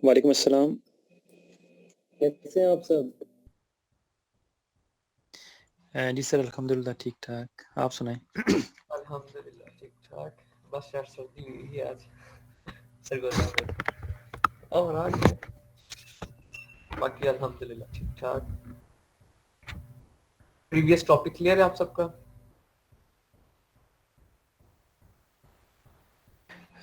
वालेकुम अस्सलाम। कैसे हैं आप सब? जी सर, अल्हम्दुलिल्लाह ठीक-ठाक। आप सुनाएँ? अल्हम्दुलिल्लाह ठीक ठाक। बस यार सर्दी हुई है आज सरगोजा में और आज बाकी अल्हम्दुलिल्लाह ठीक ठाक। प्रीवियस टॉपिक क्लियर है आप सबका?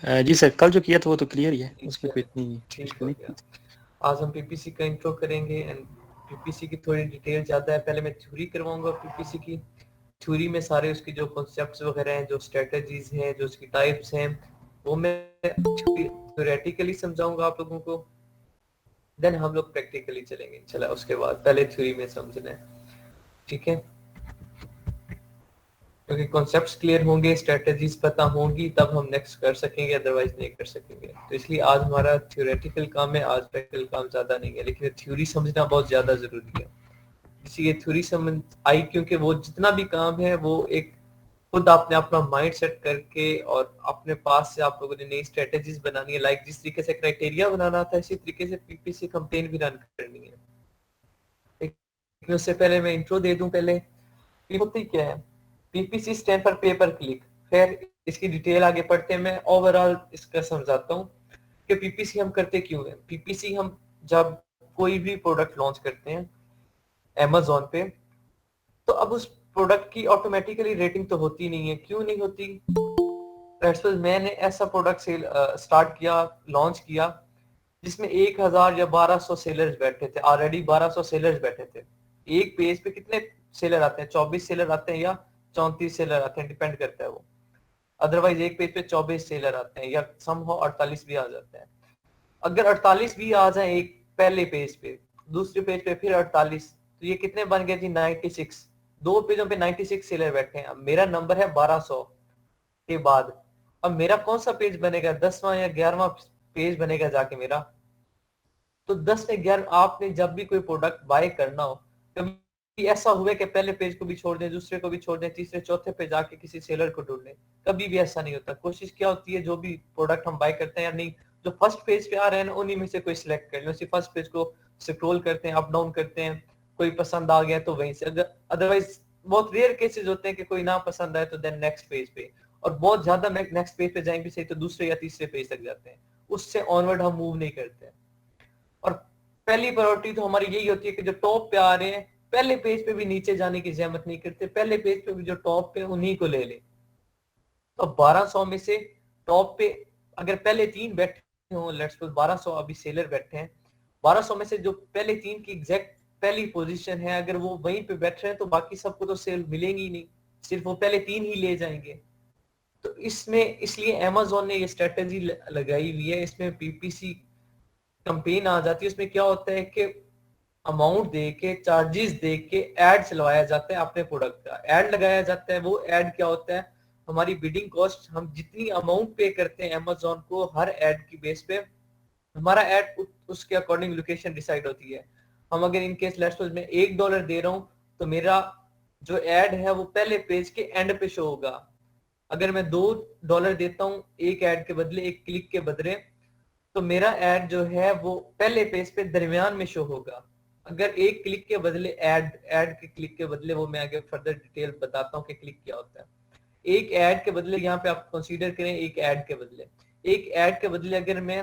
जी सर, कल जो किया था वो तो क्लियर ही है, ठीक उसमें है, कोई इतनी ठीक मुश्किल हो नहीं गया। थी। आज हम पीपीसी का इंट्रो करेंगे एंड पीपीसी की थोड़ी डिटेल ज़्यादा है। पहले मैं थ्योरी करवाऊंगा पीपीसी की। थ्योरी में सारे उसकी जो कॉन्सेप्ट्स वगैरह हैं, जो स्ट्रेटजीज हैं, जो उसकी टाइप्स हैं, वो मैं थ्योरेटिकली समझाऊंगा आप लोगों को। देन हम लोग प्रैक्टिकली चलेंगे इंशाल्लाह। उसके बाद पहले थ्योरी में समझना है, ठीक है? क्योंकि कॉन्सेप्ट्स क्लियर होंगे, स्ट्रेटजीज पता होंगी, तब हम नेक्स्ट कर सकेंगे, अदरवाइज नहीं कर सकेंगे। तो इसलिए आज हमारा थ्योरेटिकल काम है, आज प्रैक्टिकल काम ज्यादा नहीं है, लेकिन थ्योरी समझना बहुत ज्यादा जरूरी है। इसलिए थ्योरी समझ आई, क्योंकि वो जितना भी काम है वो एक खुद आपने अपना माइंड सेट करके और अपने पास से आप लोगों ने नई स्ट्रेटेजीज बनानी है। लाइक जिस तरीके से क्राइटेरिया बनाना था, इसी तरीके से पीपीसी कैंपेन भी रन करनी है। लेकिन उससे पहले मैं इंट्रो दे दूं। पहले होती क्या है? PPC stand for paper click. फिर इसकी डिटेल आगे पढ़ते हैं, मैं ओवरऑल इसका समझाता हूँ कि पीपीसी हम करते क्यों है। पीपीसी हम जब कोई भी प्रोडक्ट लॉन्च करते हैं अमेजोन पे, तो अब उस प्रोडक्ट की ऑटोमेटिकली रेटिंग तो होती नहीं है। क्यों नहीं होती? मैंने ऐसा प्रोडक्ट सेल स्टार्ट किया, लॉन्च किया, जिसमें 1000 या 1200 सेलर्स बैठे थे। ऑलरेडी 1200 सेलर्स बैठे थे। एक पेज पे कितने सेलर आते हैं? 24 सेलर आते हैं या 34 सेलर आते हैं, डिपेंड करता है वो। अदरवाइज एक पेज पे 24 सेलर आते हैं या समहाउ 48 भी आ जाते हैं। अगर 48 भी आ जाए एक पहले पेज पे, दूसरे पेज पे फिर 48, तो ये कितने बन गए जी? 96। दो पेजों पे 96 सेलर बैठे हैं। अब मेरा नंबर है 1200 के बाद। अब मेरा कौन सा पेज बनेगा? 10वां या 11वां पेज बनेगा जाके मेरा। तो 10 में 11 आपने जब भी कोई प्रोडक्ट बाय करना हो, कभी ऐसा हुआ कि पहले पेज को भी छोड़ दें, दूसरे को भी छोड़ दें, तीसरे चौथे पे जाके किसी सेलर को ढूंढ लें? कभी भी ऐसा नहीं होता। कोशिश क्या होती है, जो भी प्रोडक्ट हम बाय करते हैं या नहीं, जो फर्स्ट पेज पे आ रहे हैं ना, उन्हीं में से कोई सिलेक्ट कर लें। उसी फर्स्ट पेज को स्क्रॉल करते हैं, अप डाउन करते हैं, कोई पसंद आ गया तो वहीं से। अगर अदरवाइज बहुत रेयर केसेस होते हैं कि कोई ना पसंद आए तो देन नेक्स्ट पेज पे, और बहुत ज्यादा नेक्स्ट पेज पे जाएंगे सही तो दूसरे या तीसरे पेज तक जाते हैं। उससे ऑनवर्ड हम मूव नहीं करते हैं। और पहली प्रायोरिटी तो हमारी यही होती है कि जो टॉप पे आ रहे हैं, पहले पेज पे भी नीचे जाने की जहमत नहीं करते, पहले पेज पे भी जो टॉप पे उन्हीं को ले ले। तो 1200 में से टॉप पे अगर पहले तीन बैठे हो, लेट्स सपोज 1200 अभी सेलर बैठे हैं, 1200 में से जो पहले तीन की एग्जैक्ट पहली पोजीशन है, अगर वो वहीं पे बैठ रहे हैं तो बाकी सबको तो सेल मिलेंगी नहीं, सिर्फ वो पहले तीन ही ले जाएंगे। तो इसमें इसलिए अमेजोन ने ये स्ट्रेटेजी लगाई हुई है। इसमें पीपीसी कंपेन आ जाती है। उसमें क्या होता है कि अमाउंट दे के, चार्जेस दे के एड चलवाया जाता है, अपने प्रोडक्ट का एड लगाया जाता है। वो एड क्या होता है? हमारी बिडिंग कॉस्ट, हम जितनी अमाउंट पे करते हैं अमेजोन को हर एड की बेस पे, हमारा एड उसके अकॉर्डिंग लोकेशन डिसाइड होती है। हम अगर इन केस लेट्स सपोज मैं $1 दे रहा हूँ, तो मेरा जो एड है वो पहले पेज के एंड पे शो होगा। अगर मैं $2 देता हूँ एक एड के बदले, एक क्लिक के बदले, तो मेरा एड जो है वो पहले पेज पे दरमियान में शो होगा। अगर एक क्लिक के बदले एड के क्लिक के बदले, वो मैं आगे फर्दर डिटेल बताता हूँ कि क्लिक क्या होता है। एक एड के बदले यहाँ पे आप कंसीडर करें, एक एड के बदले, एक एड के बदले अगर मैं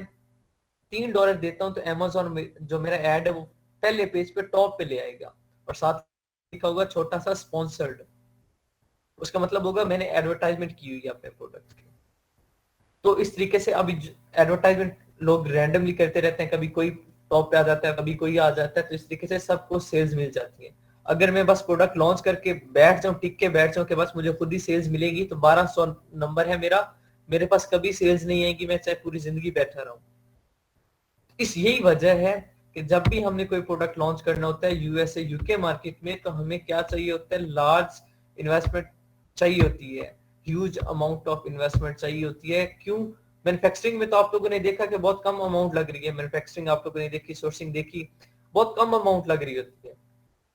$3 देता हूँ, तो अमेजोन में जो मेरा एड है वो पहले पेज पे टॉप पे ले आएगा, और साथ लिखा होगा छोटा सा स्पॉन्सर्ड। उसका मतलब होगा मैंने एडवर्टाइजमेंट की हुई है अपने प्रोडक्ट की। तो इस तरीके से अभी एडवर्टाइजमेंट लोग रैंडमली करते रहते हैं, कभी कोई टॉप पे आ जाता है, कभी कोई आ जाता है, तो इस तरीके से सबको सेल्स मिल जाती है। अगर मैं बस प्रोडक्ट लॉन्च करके बैठ जाऊं, टिक के बैठ जाऊं कि बस मुझे खुद ही सेल्स मिलेगी, तो 1200 नंबर है मेरा, मेरे पास कभी सेल्स नहीं आएगी, मैं चाहे पूरी जिंदगी बैठा रहूं। इस यही वजह है कि जब भी हमने कोई प्रोडक्ट लॉन्च करना होता है यूएसए यूके मार्केट में, तो हमें क्या चाहिए होता है? लार्ज इन्वेस्टमेंट चाहिए होती है, ह्यूज अमाउंट ऑफ इन्वेस्टमेंट चाहिए होती है। क्यों? मैन्युफैक्चरिंग में तो आप लोगों ने देखा कि बहुत कम अमाउंट लग रही है। मैन्युफैक्चरिंग आप लोगों ने देखी, सोर्सिंग देखी, बहुत कम अमाउंट लग रही होती है।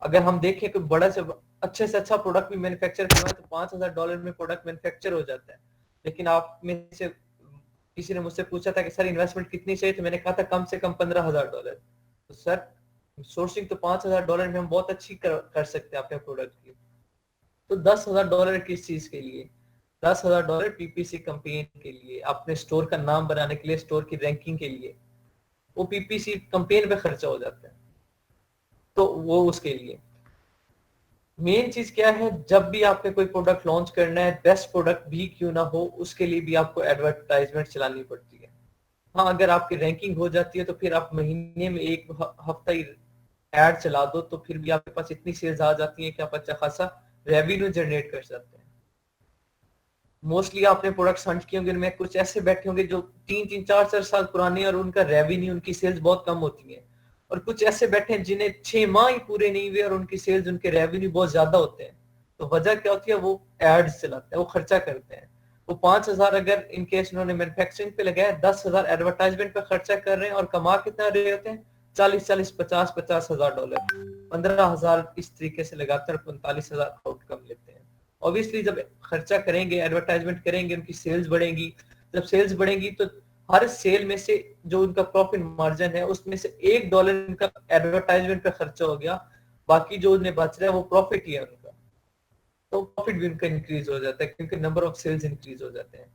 अगर हम देखें कि बड़ा से अच्छे से अच्छा प्रोडक्ट भी मैन्युफैक्चर करना है, तो $5000 में प्रोडक्ट मैन्युफैक्चर हो जाता है। लेकिन आप में से किसी ने मुझसे पूछा था कि सर इन्वेस्टमेंट कितनी चाहिए, तो मैंने कहा था कम से कम $15,000। तो सर सोर्सिंग तो $5,000 में हम बहुत अच्छी कर सकते हैं अपने प्रोडक्ट की। तो $10,000 किस चीज के लिए? $10,000 पीपीसी कैंपेन के लिए, अपने स्टोर का नाम बनाने के लिए, स्टोर की रैंकिंग के लिए, वो पीपीसी कैंपेन पे खर्चा हो जाता है। तो वो उसके लिए मेन चीज क्या है, जब भी आपने कोई प्रोडक्ट लॉन्च करना है, बेस्ट प्रोडक्ट भी क्यों ना हो, उसके लिए भी आपको एडवर्टाइजमेंट चलानी पड़ती है। हाँ, अगर आपकी रैंकिंग हो जाती है तो फिर आप महीने में एक हफ्ता ही एड चला दो तो फिर भी आपके पास इतनी सेल्स आ जाती है कि आप अच्छा खासा रेवेन्यू जनरेट कर सकते हैं। मोस्टली आपने प्रोडक्ट्स हंट किए होंगे, उनमें कुछ ऐसे बैठे होंगे जो 3-4 साल पुराने और उनका रेवेन्यू, उनकी सेल्स बहुत कम होती है। और कुछ ऐसे बैठे हैं जिन्हें 6 माह ही पूरे नहीं हुए और उनकी सेल्स, उनके रेवेन्यू बहुत ज्यादा होते हैं। तो वजह क्या होती है? वो एड्स चलाते हैं, वो खर्चा करते हैं। वो 5,000 अगर इनकेस उन्होंने मैन्युफैक्चरिंग पे लगाया, 10,000 एडवर्टाइजमेंट पे खर्चा कर रहे हैं और कमा कितना रहे होते हैं? 40-40, 50-50 हजार डॉलर, 15,000 इस तरीके से लगाकर 45,000 आउटकम लेते हैं। ऑब्वियसली जब खर्चा करेंगे, एडवर्टाइजमेंट करेंगे, उनकी सेल्स बढ़ेंगी। जब सेल्स बढ़ेंगी तो हर सेल में से जो उनका प्रॉफिट मार्जिन है उसमें से $1 उनका एडवर्टाइजमेंट पे खर्चा हो गया, बाकी जो उन्हें बच रहा है वो प्रॉफिट ही है उनका। तो प्रॉफिट भी उनका इंक्रीज हो जाता है क्योंकि नंबर ऑफ सेल्स इंक्रीज हो जाते हैं,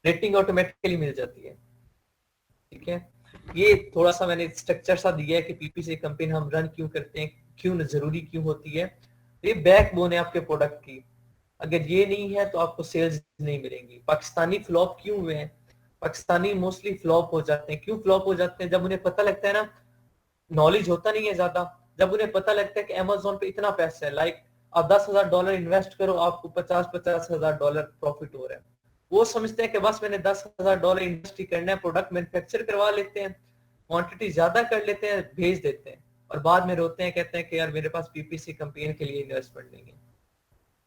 रेटिंग ऑटोमेटिकली मिल जाती है। ठीक है, ये थोड़ा सा मैंने स्ट्रक्चर सा दिया है कि पीपीसी कैंपेन हम रन क्यों करते हैं, क्यों जरूरी क्यों होती है। ये बैकबोन है आपके प्रोडक्ट की, अगर ये नहीं है तो आपको सेल्स नहीं मिलेंगी। पाकिस्तानी फ्लॉप क्यों हुए हैं? पाकिस्तानी मोस्टली फ्लॉप हो जाते हैं। क्यों फ्लॉप हो जाते हैं? जब उन्हें पता लगता है ना, नॉलेज होता नहीं है ज्यादा, जब उन्हें पता लगता है कि अमेजोन पे इतना पैसा है, लाइक आप $10,000 इन्वेस्ट करो, आपको 50-50 हजार डॉलर प्रॉफिट हो रहा है, वो समझते हैं कि बस मैंने $10,000 इन्वेस्ट ही करना है, प्रोडक्ट मैन्युफैक्चर करवा लेते हैं, क्वांटिटी ज्यादा कर लेते हैं, भेज देते हैं, और बाद में रोते हैं, कहते हैं कि यार मेरे पास पीपीसी कैंपेन के लिए इन्वेस्टमेंट नहीं है।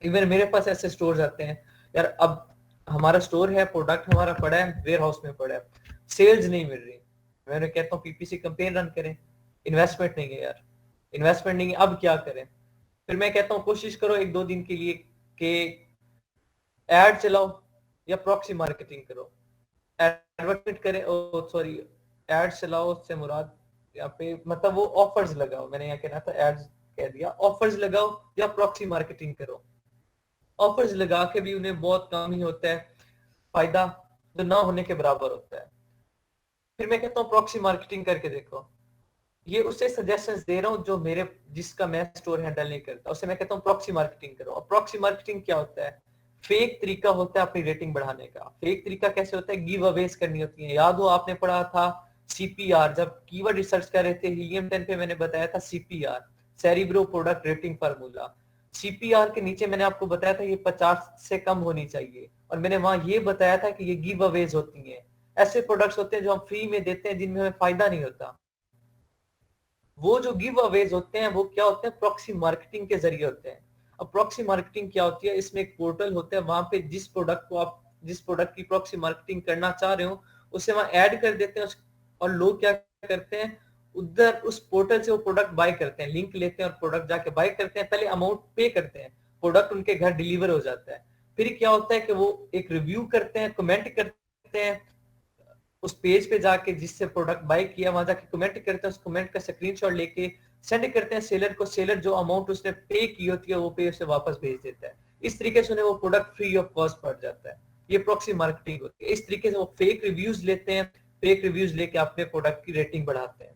इवन मेरे पास ऐसे स्टोर आते हैं, यार अब हमारा स्टोर है, प्रोडक्ट हमारा पड़ा है, वेयर हाउस में पड़ा है, सेल्स नहीं मिल रही, मैंने कहता हूँ पीपीसी कैंपेन रन करें, इन्वेस्टमेंट नहीं है यार, इन्वेस्टमेंट नहीं है, अब क्या करें? फिर मैं कहता हूँ कोशिश करो 1-2 दिन के लिए कि एड चलाओ या प्रॉक्सी मार्केटिंग करो। एडवर्टाइज करें, सॉरी, एड चलाओ उससे मुराद यहाँ पे मतलब वो ऑफर्स लगाओ, मैंने यहाँ कहना था एड्स कह दिया, ऑफर्स लगाओ या प्रॉक्सी मार्केटिंग करो। ऑफर्स लगा के भी उन्हें बहुत कम ही होता है फायदा, जो ना होने के बराबर होता है। फिर मैं कहता हूँ प्रॉक्सी मार्केटिंग करके देखो। ये उससे सजेशंस दे रहा हूँ जो मेरे, जिसका मैं स्टोर हैंडल नहीं करता, उससे मैं कहता हूँ प्रॉक्सी मार्केटिंग करो। और प्रॉक्सी मार्केटिंग क्या होता है? फेक तरीका होता है अपनी रेटिंग बढ़ाने का। फेक तरीका कैसे होता है? गिव अवेज करनी होती है। याद हो आपने पढ़ा था सीपीआर, जब कीवर्ड रिसर्च कर रहे थे हीलियम 10 पे, मैंने बताया था CPR, cerebro product rating formula. CPR के नीचे मैंने आपको बताया था ये 50 से कम होनी चाहिए, और मैंने वहां ये बताया था कि ये गिव अवेज होती है, ऐसे प्रोडक्ट्स होते हैं जो हम फ्री में देते हैं जिनमें हमें फायदा नहीं होता। वो जो गिव अवेज होते हैं वो क्या होते हैं? प्रॉक्सी मार्केटिंग के जरिए होते हैं। अब प्रॉक्सी मार्केटिंग क्या होती है? इसमें एक पोर्टल होता है, वहां पे जिस प्रोडक्ट को आप, जिस प्रोडक्ट की प्रॉक्सी मार्केटिंग करना चाह रहे हो उसे वहां ऐड कर देते हैं, और लोग क्या करते हैं, उधर उस पोर्टल से वो प्रोडक्ट बाय करते हैं, लिंक लेते हैं और प्रोडक्ट जाके बाय करते हैं, पहले अमाउंट पे करते हैं, प्रोडक्ट उनके घर डिलीवर हो जाता है। फिर क्या होता है कि वो एक रिव्यू करते हैं, कमेंट करते हैं उस पेज पे जाके, जिससे प्रोडक्ट बाय किया वहां जाके कमेंट करते हैं, उस कमेंट का स्क्रीनशॉट लेके सेंड करते हैं सेलर को। सेलर जो अमाउंट उसने पे की होती है वो पे उसे वापस भेज देता है। इस तरीके से उन्हें वो प्रोडक्ट फ्री ऑफ कॉस्ट पड़ जाता है। ये प्रॉक्सी मार्केटिंग होती है। इस तरीके से वो फेक रिव्यूज लेते हैं, फेक रिव्यूज लेके अपने प्रोडक्ट की रेटिंग बढ़ाते हैं।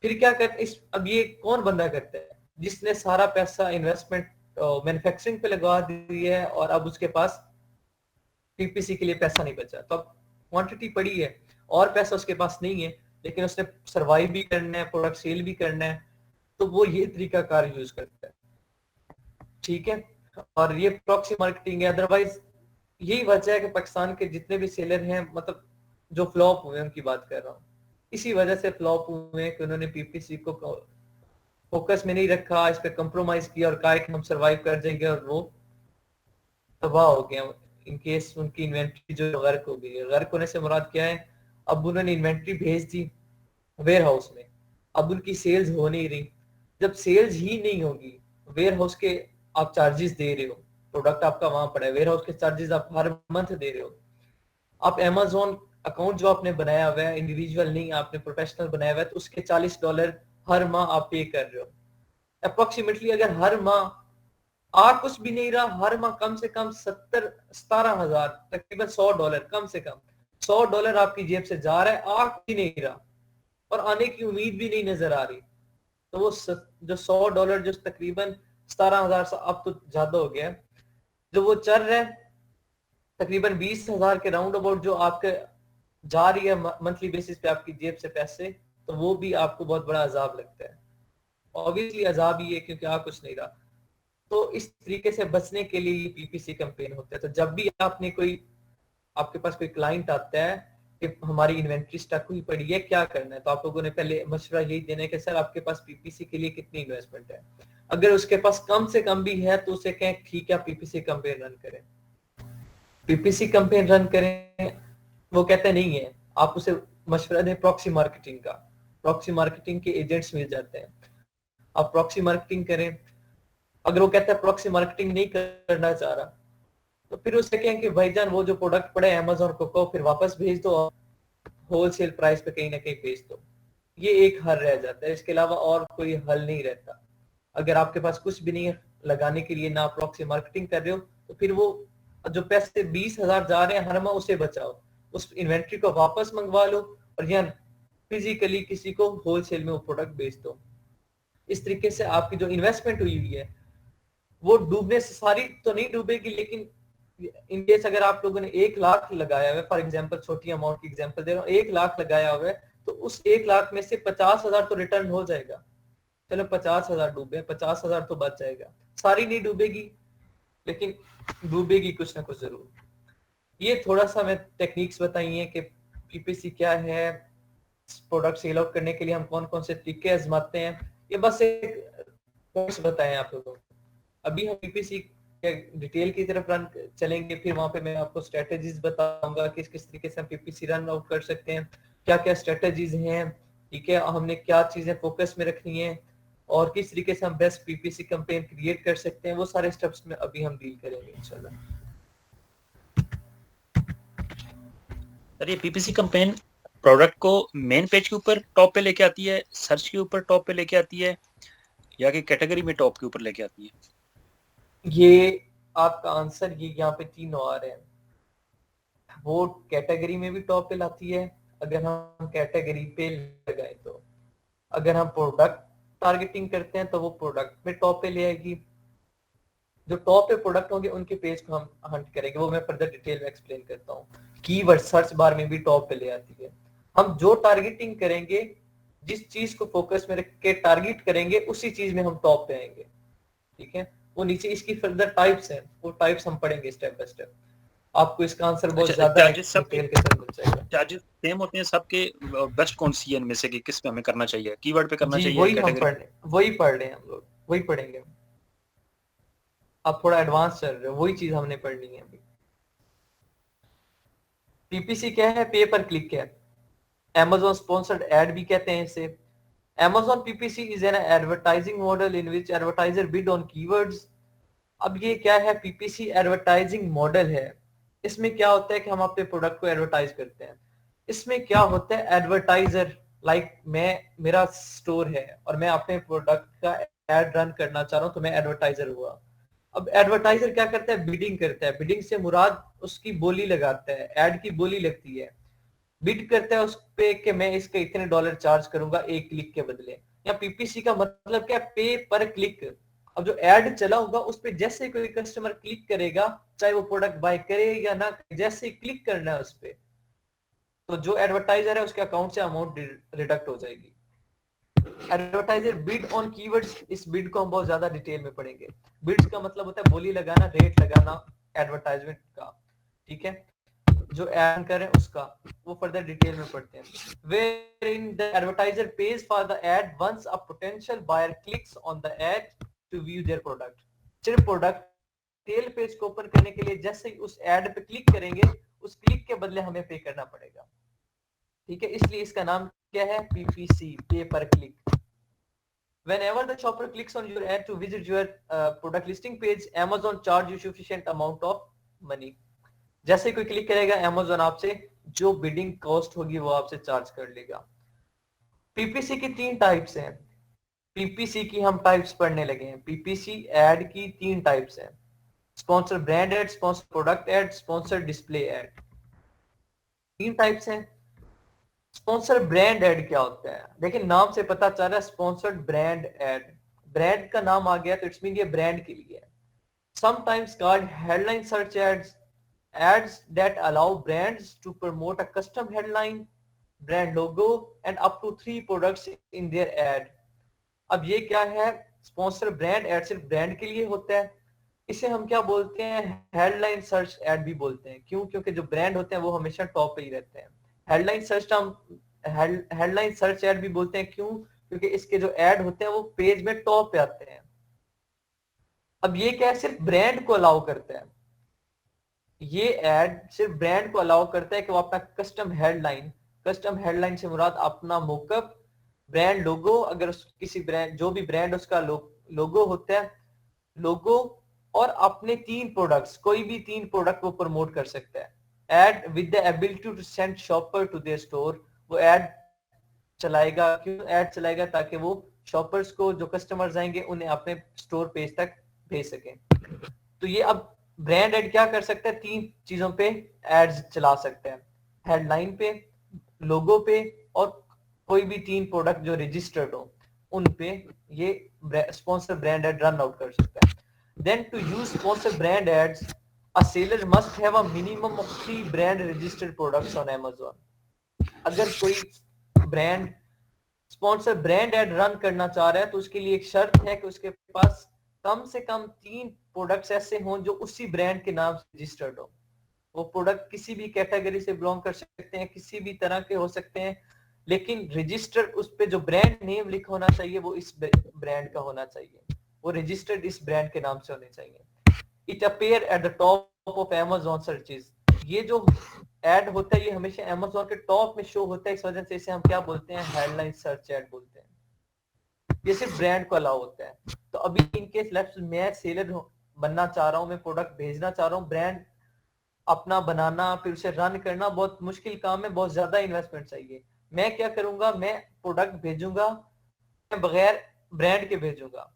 फिर क्या करते हैं अब ये कौन बंदा करता है? जिसने सारा पैसा इन्वेस्टमेंट मैन्युफैक्चरिंग पे लगा दी है और अब उसके पास पीपीसी के लिए पैसा नहीं बचा। तो अब क्वांटिटी पड़ी है और पैसा उसके पास नहीं है, लेकिन उसने सरवाइव भी करना है, प्रोडक्ट सेल भी करना है, तो वो ये तरीका कार यूज करता है। ठीक है, और ये प्रॉक्सी मार्केटिंग है। अदरवाइज यही वजह है कि पाकिस्तान के जितने भी सेलर हैं, मतलब जो फ्लॉप हुए उनकी बात कर रहा हूँ, इसी वजह से फ्लॉप हुए हैं कि उन्होंने पीपीसी को फोकस में नहीं रखा, इस पे कंप्रोमाइज किया और कहा कि हम सरवाइव कर जाएंगे, और वो तबाह हो गया। इनकेस उनकी इन्वेंट्री जो गर्क हो गई है, गर्क होने से मुराद क्या है? अब उन्होंने इन्वेंट्री भेज दी वेयर हाउस में, अब उनकी सेल्स हो नहीं रही। जब सेल्स ही नहीं होगी, वेयर हाउस के आप चार्जेस दे रहे हो, प्रोडक्ट आपका वहां पड़ा है, वेयर हाउस के चार्जेस आप हर मंथ दे रहे हो, आप Amazon अकाउंट जो आपने बनाया हुआ है, इंडिविजुअल नहीं, आपने प्रोफेशनल बनाया हुआ है, तो उसके $40 हर माह आप पे कर रहे हो अप्रोक्सीमेटली। अगर हर माह आ कुछ भी नहीं रहा, हर माह कम से कम 17,000 तकरीबन $100 कम से कम $100 आपकी जेब से जा रहा है, आ कुछ भी नहीं रहा और आने की उम्मीद भी नहीं नजर आ रही, तो वो जो $100 जो तकरीबन 17,000 से अब तो ज्यादा हो गया है, जो वो चल रहा है तकरीबन 20,000 के राउंड अबाउट जो आपके जा रही है मंथली बेसिस पे आपकी जेब से पैसे, तो वो भी आपको बहुत बड़ा अजाब लगता है। ऑब्वियसली अजाब ही है क्योंकि आ कुछ नहीं रहा। तो इस तरीके से बचने के लिए पीपीसी कैंपेन होता है। तो जब भी आपने कोई, आपके पास कोई क्लाइंट आता है कि हमारी इन्वेंट्री स्टक हुई पड़ी है, क्या करना है, तो आप लोगों ने पहले मशवरा यही देना है कि सर आपके पास पीपीसी के लिए कितनी इन्वेस्टमेंट है। अगर उसके पास कम से कम भी है तो उसे कहें ठीक है पीपीसी कैंपेन रन करें, पीपीसी कैंपेन रन करें। वो कहते नहीं है, आप उसे मशवरा दें प्रॉक्सी मार्केटिंग का, प्रॉक्सी मार्केटिंग के एजेंट्स मिल जाते हैं, आप प्रॉक्सी मार्केटिंग करें। अगर वो कहता है प्रॉक्सी मार्केटिंग नहीं करना चाह रहा, तो फिर उसे कहें कि भाईजान वो जो प्रोडक्ट पड़े अमेजोन को कहो फिर वापस भेज दो, होलसेल प्राइस पे कहीं ना कहीं भेज दो। ये एक हल रह जाता है, इसके अलावा और कोई हल नहीं रहता। अगर आपके पास कुछ भी नहीं है लगाने के लिए, ना प्रॉक्सी मार्केटिंग कर रहे हो, तो फिर वो जो पैसे 20,000 जा रहे हैं हर माह उसे बचाओ, उस इन्वेंट्री को वापस मंगवा लो और या फिजिकली किसी को होलसेल में वो प्रोडक्ट बेच दो। इस तरीके से आपकी जो इन्वेस्टमेंट हुई हुई है वो डूबने से सारी तो नहीं डूबेगी, लेकिन इन केस अगर आप लोगों ने 1 लाख लगाया हुआ है, फॉर एग्जांपल छोटी अमाउंट की एग्जांपल दे रहा हूँ, 1 लाख लगाया हुआ है, तो उस 1 लाख में से 50,000 तो रिटर्न हो जाएगा। चलो 50,000 डूबे, 50,000 तो बच जाएगा, सारी नहीं डूबेगी लेकिन डूबेगी कुछ ना कुछ जरूर। ये थोड़ा सा मैं टेक्निक्स बताई है कि पीपीसी क्या है, प्रोडक्ट सेल आउट करने के लिए हम कौन कौन से तरीके आजमाते हैं, ये बस एक पॉइंट्स बताए आप लोगों को। अभी हम पीपीसी के डिटेल की तरफ रन चलेंगे, फिर वहां पे मैं आपको स्ट्रेटेजीज बताऊंगा किस किस तरीके से हम पीपीसी रन आउट कर सकते हैं, क्या क्या स्ट्रेटेजीज हैं, ठीक है, हमने क्या चीजें फोकस में रखनी है और किस तरीके से हम बेस्ट पीपीसी कैंपेन क्रिएट कर सकते हैं, वो सारे स्टेप्स में अभी हम डील करेंगे इंशाल्लाह। सर ये पीपीसी कैंपेन प्रोडक्ट को मेन पेज के ऊपर टॉप पे लेके आती है, सर्च के ऊपर टॉप पे लेके आती है, या कि कैटेगरी में टॉप के ऊपर लेके आती है? ये आपका आंसर ये यहाँ पे 3 आ रहे हैं। वो कैटेगरी में भी टॉप पे लाती है अगर हम कैटेगरी पे लगाए तो, अगर हम प्रोडक्ट टारगेटिंग करते हैं तो वो प्रोडक्ट में टॉप पे ले आएगी। जो टॉप पे प्रोडक्ट होंगे उनके पेज को हम हंट करेंगे, वो मैं फर्दर डिटेल में एक्सप्लेन करता हूँ। कीवर्ड सर्च बार में भी टॉप पे ले आती है। हम जो टारगेटिंग करेंगे, जिस चीज को फोकस में रख के टारगेट करेंगे, उसी चीज में हम टॉप पे आएंगे, ठीक है। वो नीचे इसकी फर्दर टाइप्स हैं, वो टाइप्स हम पढ़ेंगे स्टेप बाय स्टेप। आपको इसका आंसर बहुत ज्यादा डिटेल के साथ मिल जाएगा। चार्जेस सेम होते हैं सबके, बेस्ट कौन सी है इनमें से कि किस पे हमें करना चाहिए, कीवर्ड पे करना चाहिए, वही हम कैटेगरी? वही पढ़ रहे हैं हम लोग, वही पढ़ेंगे। आप थोड़ा एडवांस चल रहे हो, वही चीज हमने पढ़नी है अभी। पीपीसी क्या है? पे पर क्लिक है, Amazon स्पॉन्सर्ड एड भी कहते हैं इसे। Amazon PPC is an advertising model in which advertiser bid on keywords। अब ये क्या है? PPC एडवर्टाइजिंग मॉडल है। इसमें क्या होता है कि हम अपने प्रोडक्ट को एडवर्टाइज करते हैं। इसमें क्या होता है, एडवर्टाइजर मेरा स्टोर है और मैं अपने प्रोडक्ट का एड रन करना चाह रहा हूं, तो मैं एडवर्टाइजर हुआ। अब एडवर्टाइजर क्या करता है? बिडिंग करता है। बिडिंग से मुराद उसकी बोली लगाता है, एड की बोली लगती है। बिड करता है उस पे कि मैं इसके इतने $, चार्ज करूंगा एक क्लिक के बदले। या पीपीसी का मतलब क्या? पे पर क्लिक। अब जो एड चला होगा उस पे जैसे कोई कस्टमर क्लिक करेगा, चाहे वो प्रोडक्ट बाय करे या ना, जैसे क्लिक करना है उस पे, तो जो एडवर्टाइजर है उसके अकाउंट से अमाउंट रिडक्ट हो जाएगी। एडवर्टाइजर बिड ऑन कीवर्ड्स, इस बिड को हम बहुत ज्यादा डिटेल में पढ़ेंगे। बिड्स का मतलब होता है बोली लगाना, रेट लगाना एडवर्टाइजमेंट का, ठीक है, जो एड करें उसका, वो फर्दर डिटेल में पढ़ते हैं। wherein the advertiser pays for the ad once a potential buyer clicks on the ad to view their product। सिर्फ प्रोडक्ट टेल पेज को ओपन करने के लिए जैसे ही उस एड पे क्लिक करेंगे, उस क्लिक के बदले हमें पे करना पड़ेगा, ठीक है। इसलिए इसका नाम क्या है? पीपीसी, पे पर click. Whenever the shopper clicks on your ad to visit your product listing page, Amazon charge you sufficient amount of money। जैसे ही कोई क्लिक करेगा Amazon आपसे जो बिडिंग कॉस्ट होगी वो आपसे चार्ज कर लेगा। पीपीसी की 3 टाइप्स हैं। पीपीसी की हम टाइप्स पढ़ने लगे हैं। पीपीसी एड की 3 टाइप्स हैं, sponsor brand ad, sponsor product ad, sponsor display ad. 3 types हैं। स्पॉन्सर ब्रांड एड क्या होता है? देखिए नाम से पता चल रहा है स्पॉन्सर्ड ब्रांड एड, ब्रांड का नाम आ गया तो इट्स मीन ये ब्रांड के लिए है। Sometimes called headline search ads, ads that allow brands to promote a custom headline, brand logo and up to 3 products in their ad. अब ये क्या है? स्पॉन्सर ब्रांड एड सिर्फ ब्रांड के लिए होता है। इसे हम क्या बोलते हैं? हेडलाइन सर्च एड भी बोलते हैं। क्यों? क्योंकि जो ब्रांड होते हैं वो हमेशा टॉप पे ही रहते हैं। हेडलाइन सर्च एड भी बोलते हैं। क्यों? क्योंकि इसके जो एड होते हैं वो पेज में टॉप पे आते हैं। अब ये क्या है? सिर्फ ब्रांड को अलाउ करता है। ये एड सिर्फ ब्रांड को अलाउ करता है कि वो अपना कस्टम हेडलाइन से मुराद अपना मोकअप, ब्रांड लोगो, अगर किसी ब्रांड जो भी ब्रांड उसका लोगो होता है, लोगो और अपने 3 प्रोडक्ट्स, कोई भी 3 प्रोडक्ट वो प्रमोट कर सकता है। Ad with the ability to send shopper to their store, वो एड चलाएगा। क्यों एड चलाएगा? ताकि वो शॉपर्स को, जो कस्टमर्स आएंगे, उन्हें अपने स्टोर पेज तक भेज सकें। तो ये अब ब्रांड एड क्या कर सकता है? 3 चीजों पे एड्स चला सकते हैं, हेडलाइन पे, लोगो पे और कोई भी 3 प्रोडक्ट जो रजिस्टर्ड हो उन पे ये sponsor brand ad run out कर सकता है। Then to use sponsor brand ads a seller must have a minimum of 3 brand registered products on Amazon। अगर कोई brand sponsor brand ad run करना चाह रहा है तो उसके लिए एक शर्त है कि उसके पास कम से कम 3 प्रोडक्ट्स ऐसे हों जो उसी ब्रांड के नाम से रजिस्टर्ड हो। वो प्रोडक्ट किसी भी कैटेगरी से बिलोंग कर सकते हैं, किसी भी तरह के हो सकते हैं, लेकिन रजिस्टर उस पे जो ब्रांड नेम लिखा होना चाहिए वो इस ब्रांड का होना चाहिए, वो रजिस्टर्ड इस ब्रांड के नाम से होने चाहिए। It appear at the top of Amazon searches. ये जो एड होता है ये हमेशा Amazon के टॉप में शो होता है, इस वजह से इसे हम क्या बोलते हैं? हेडलाइन सर्च एड बोलते हैं। ये सिर्फ ब्रांड को अलाउ होता है। तो अभी इनकेस लेट्स मैं सेलर बनना चाह रहा हूँ, मैं प्रोडक्ट भेजना चाह रहा हूँ, ब्रांड अपना बनाना फिर उसे रन करना बहुत मुश्किल काम है, बहुत ज्यादा इन्वेस्टमेंट चाहिए। मैं क्या करूंगा? मैं प्रोडक्ट भेजूंगा, मैं बगैर ब्रांड के भेजूंगा,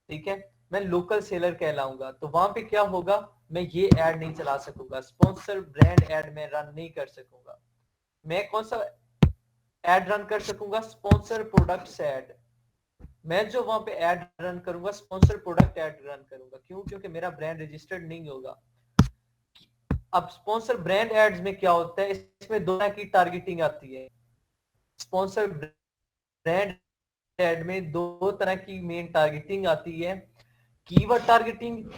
ठीक है, मैं लोकल सेलर कहलाऊंगा। तो वहां पे क्या होगा? मैं ये एड नहीं चला सकूंगा, स्पॉन्सर ब्रांड एड में रन नहीं कर सकूंगा। मैं कौन सा एड रन कर सकूंगा? Sponsor products ad. मैं जो वहां पे एड रन करूंगा स्पॉन्सर प्रोडक्ट एड रन करूंगा। क्यों? क्योंकि मेरा ब्रांड रजिस्टर्ड नहीं होगा। अब स्पॉन्सर ब्रांड एड्स में क्या होता है? इसमें 2 तरह की टारगेटिंग आती है। स्पॉन्सर ब्रांड एड में 2 तरह की मेन टारगेटिंग आती है, keyword targeting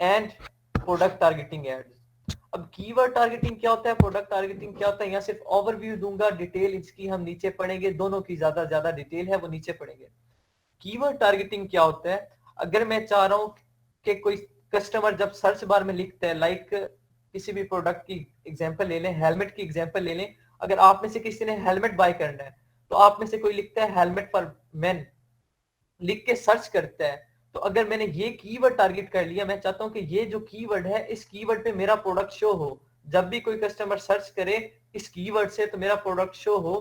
and product targeting ads. अब कीवर्ड टारगेटिंग क्या होता है, प्रोडक्ट टारगेटिंग क्या होता है, यहाँ सिर्फ ओवरव्यू दूंगा, डिटेल इसकी हम नीचे पढ़ेंगे, दोनों की ज्यादा डिटेल है वो नीचे पढ़ेंगे। कीवर्ड टारगेटिंग क्या होता है? अगर मैं चाह रहा हूं कि कोई कस्टमर जब सर्च बार में लिखता है, लाइक किसी भी प्रोडक्ट की एग्जांपल ले लें, हेलमेट की एग्जांपल ले लें, अगर आप में से किसी ने हेलमेट बाय करना है तो आप में से कोई लिखता है हेलमेट फॉर मेन, लिख के सर्च करता है, तो अगर मैंने ये कीवर्ड टारगेट कर लिया, मैं चाहता हूं कि ये जो कीवर्ड है इस कीवर्ड पे मेरा प्रोडक्ट शो हो, जब भी कोई कस्टमर सर्च करे इस कीवर्ड से तो मेरा प्रोडक्ट शो हो।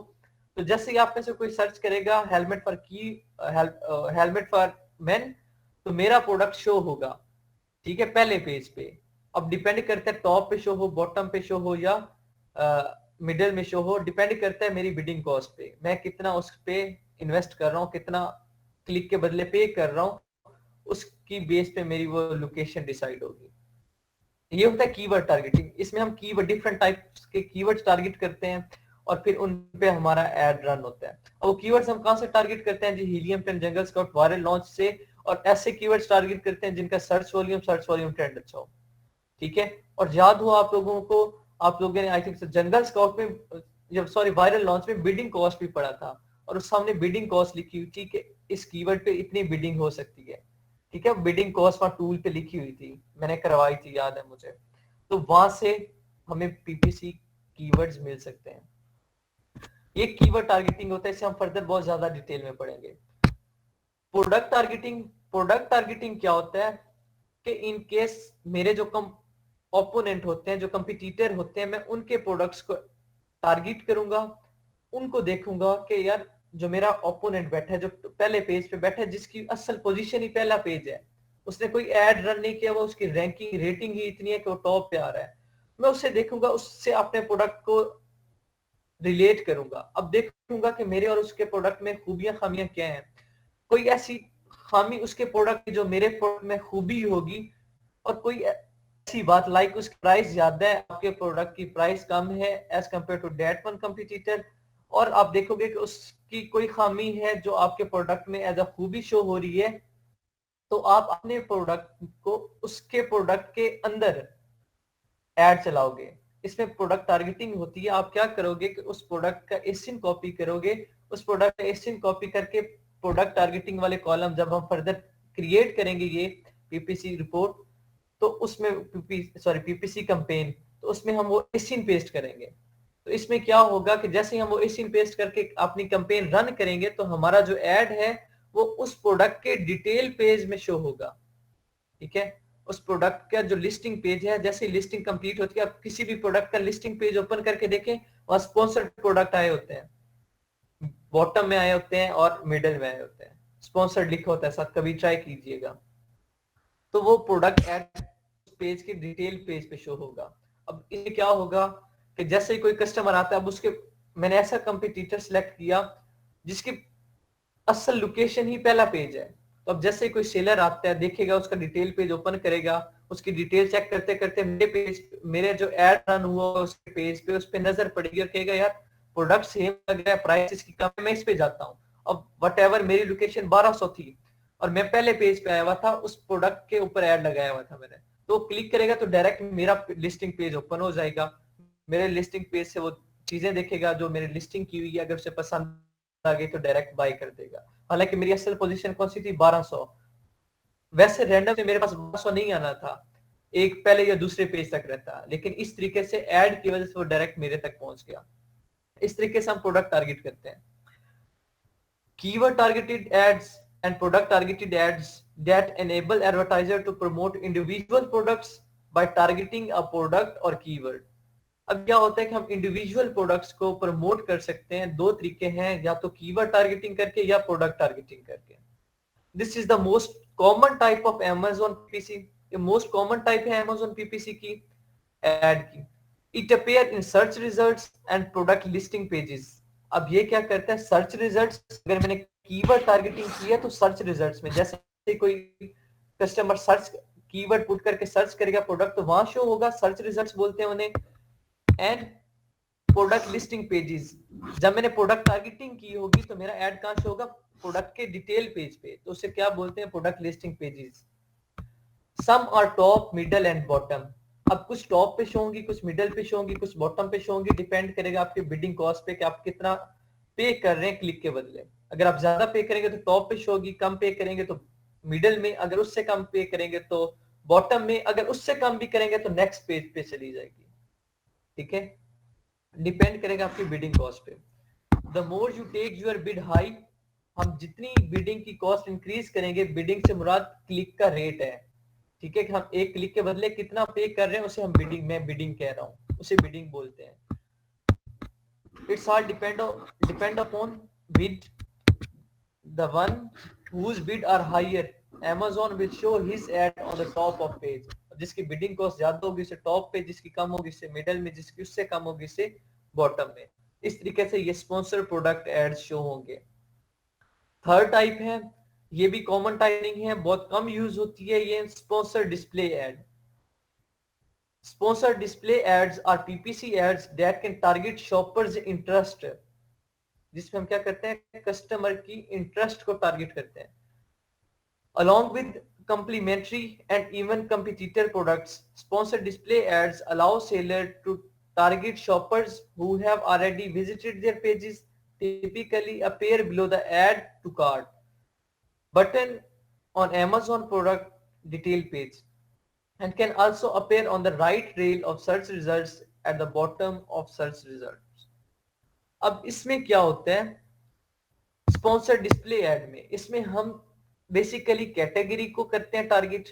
तो जैसे ही आप में से कोई सर्च करेगा हेलमेट फॉर मेन, तो मेरा प्रोडक्ट शो होगा, ठीक है, पहले पेज पे। अब डिपेंड करता है टॉप पे शो हो, बॉटम पे शो हो या मिडिल में शो हो, डिपेंड करता है मेरी बिडिंग कॉस्ट पे, मैं कितना उस पे इन्वेस्ट कर रहा हूँ, कितना क्लिक के बदले पे कर रहा हूँ, उसकी बेस पे मेरी वो लोकेशन डिसाइड होगी। ये होता है कीवर्ड टारगेटिंग। इसमें हम कीवर्ड डिफरेंट टाइप्स के कीवर्ड्स टारगेट करते हैं और फिर उन पे हमारा एड रन होता है। अब वो कीवर्ड्स हम कहां से टारगेट करते हैं? जी Helium 10 Jungle Scout Viral Launch से, और ऐसे कीवर्ड्स टारगेट करते हैं जिनका सर्च वॉल्यूम ट्रेंड अच्छा हो, ठीक है। और याद हो आप लोगों को, आप लोगों ने आई थिंक जंगल स्काउट में, जब सॉरी वायरल लॉन्च में बिडिंग कॉस्ट भी पड़ा था और उस सामने बिडिंग कॉस्ट लिखी हुई थी कि इस कीवर्ड पे इतनी बिडिंग हो सकती है, ठीक है, बिडिंग कॉस्ट वहां टूल पे लिखी हुई थी, मैंने करवाई थी, याद है मुझे। तो वहां से हमें पीपीसी कीवर्ड्स मिल सकते हैं। ये कीवर्ड टारगेटिंग होता है, इसे हम फर्दर बहुत ज्यादा डिटेल में पढ़ेंगे। प्रोडक्ट टारगेटिंग क्या होता है कि इन केस मेरे जो ओपोनेंट होते हैं, जो कंपटीटर होते हैं, मैं उनके प्रोडक्ट्स को टारगेट करूंगा, उनको देखूंगा कि यार जो मेरा ओपोनेंट बैठा है, जो पहले पेज पे बैठा है, जिसकी असल पोजीशन ही पहला पेज है, उसने कोई एड रन नहीं किया, वो उसकी रैंकिंग रेटिंग ही इतनी है कि वो टॉप पे आ रहा है, मैं उससे देखूंगा, उससे अपने प्रोडक्ट को रिलेट करूंगा। अब देखूंगा कि मेरे और उसके प्रोडक्ट में खूबियां खामियां क्या हैं, कोई ऐसी खामी उसके प्रोडक्ट की जो मेरे प्रोडक्ट में खूबी होगी, और कोई ऐसी बात लाइक उसकी प्राइस ज्यादा है, आपके प्रोडक्ट की प्राइस कम है as compare to that one competitor, और आप देखोगे कि उसकी कोई खामी है जो आपके प्रोडक्ट में एज अ खूबी शो हो रही है, तो आप अपने प्रोडक्ट को उसके प्रोडक्ट के अंदर एड चलाओगे। इसमें प्रोडक्ट टारगेटिंग होती है। आप क्या करोगे कि उस प्रोडक्ट का एसिन कॉपी करोगे, उस प्रोडक्ट का एसिन कॉपी करके प्रोडक्ट टारगेटिंग वाले कॉलम जब हम फर्दर क्रिएट करेंगे ये पीपीसी रिपोर्ट, तो उसमें पीपीसी कैंपेन, तो उसमें हम वो एसिन पेस्ट करेंगे। तो इसमें क्या होगा कि जैसे हम वो एसिन पेस्ट करके अपनी कैंपेन रन करेंगे, तो हमारा जो एड है वो उस प्रोडक्ट के डिटेल पेज में शो होगा। ठीक है, उस प्रोडक्ट का जो लिस्टिंग पेज है, जैसे लिस्टिंग कंप्लीट होती है, आप किसी भी प्रोडक्ट का लिस्टिंग पेज ओपन करके देखें, वहां स्पॉन्सर्ड प्रोडक्ट आए होते हैं, बॉटम में आए होते हैं और मिडिल में आए होते हैं, स्पॉन्सर्ड लिखा होता है साथ, कभी ट्राई कीजिएगा। तो वो प्रोडक्ट एड पेज के डिटेल पेज पे शो होगा। अब इसमें क्या होगा कि जैसे ही कोई कस्टमर आता है, अब उसके मैंने ऐसा कंपटीटर सिलेक्ट किया जिसकी असल लोकेशन ही पहला पेज है, तो अब जैसे कोई सेलर आता है, देखेगा, उसका डिटेल पेज ओपन करेगा, उसकी डिटेल चेक करते करते मेरे जो एड रन हुआ उसके पेज पे, उस पे नजर पड़ेगी और कहेगा यार प्रोडक्ट सेम लग रहा है, प्राइस इसकी कम है, मैं इस पे जाता हूँ। अब वट एवर मेरी लोकेशन 1200 थी और मैं पहले पेज पे आया हुआ था, उस प्रोडक्ट के ऊपर एड लगाया हुआ था मैंने, तो क्लिक करेगा तो डायरेक्ट मेरा लिस्टिंग पेज ओपन हो जाएगा। मेरे लिस्टिंग पेज से वो चीजें देखेगा जो मेरी लिस्टिंग की हुई है, अगर उसे पसंद आ गई तो डायरेक्ट बाय कर देगा। हालांकि मेरी असल पोजीशन कौन सी थी, 1200, वैसे रैंडम से मेरे पास 1200 नहीं आना था, एक पहले या दूसरे पेज तक रहता, लेकिन इस तरीके से ऐड की वजह से वो डायरेक्ट मेरे तक पहुंच गया। इस तरीके से हम प्रोडक्ट टारगेट करते हैं। Keyword targeted ads and product targeted ads that enable advertiser to promote individual products by targeting a product or keyword। अब क्या होता है कि हम इंडिविजुअल प्रोडक्ट्स को प्रमोट कर सकते हैं, दो तरीके हैं, या तो कीवर्ड टारगेटिंग करके या प्रोडक्ट टारगेटिंग करके। This is the most common type of Amazon PPC। ये मोस्ट कॉमन टाइप है Amazon PPC की एड की। It appear in search results and product listing pages. अब ये क्या करता है, सर्च रिजल्ट्स, अगर मैंने कीवर्ड टारगेटिंग की है तो सर्च रिजल्ट्स में, जैसे कोई कस्टमर सर्च कीवर्ड पुट करके सर्च करेगा प्रोडक्ट, तो वहां शो होगा, सर्च रिजल्ट्स बोलते हैं उन्हें। एंड प्रोडक्ट लिस्टिंग पेजेस, जब मैंने प्रोडक्ट टारगेटिंग की होगी तो मेरा ऐड कहां शो होगा, प्रोडक्ट के डिटेल पेज पे, तो उसे क्या बोलते हैं, product listing pages. Some are top, middle and bottom. अब कुछ टॉप पे शो होंगी, कुछ मिडल पे शो होंगी, कुछ बॉटम पे शो होंगी, डिपेंड करेगा आपके बिडिंग कॉस्ट पे कि आप कितना पे कर रहे हैं क्लिक के बदले। अगर आप ज्यादा पे करेंगे तो टॉप पे शो होगी, कम पे करेंगे तो मिडल में, अगर उससे कम पे करेंगे तो बॉटम में, अगर उससे कम भी करेंगे तो नेक्स्ट पेज पे चली जाएगी। ठीक है, डिपेंड करेगा आपकी बिडिंग कॉस्ट पे। The more you take your bid high, हम जितनी बिडिंग की कॉस्ट इंक्रीज करेंगे, बिडिंग से मुराद क्लिक का रेट है। ठीक है, कि हम एक क्लिक के बदले कितना पे कर रहे हैं उसे हम बिडिंग, मैं बिडिंग कह रहा हूं, उसे बिडिंग बोलते हैं। It's all depend upon bid, the one whose bid are higher Amazon will show his ad on the top of page। जिसकी बिडिंग कॉस्ट ज्यादा होगी उसे टॉप पे, जिसकी कम होगी उसे मिडिल में, जिसकी उससे कम होगी उसे बॉटम में। इस तरीके से ये स्पॉन्सर प्रोडक्ट एड्स शो होंगे। थर्ड टाइप है, ये भी कॉमन टाइप नहीं है, बहुत कम यूज होती है, ये sponsor display ad. Sponsor display ads are PPC ads that can target shoppers interest, जिसमें हम क्या करते हैं, कस्टमर की इंटरेस्ट को टारगेट करते हैं। Along with complementary and even competitor products, sponsored display ads allow sellers to target shoppers who have already visited their pages, typically appear below the add to cart button on Amazon product detail page, and can also appear on the right rail of search results at the bottom of search results। अब इसमें क्या होता है, sponsor display add में, इसमें हम basically category को करते हैं टारगेट।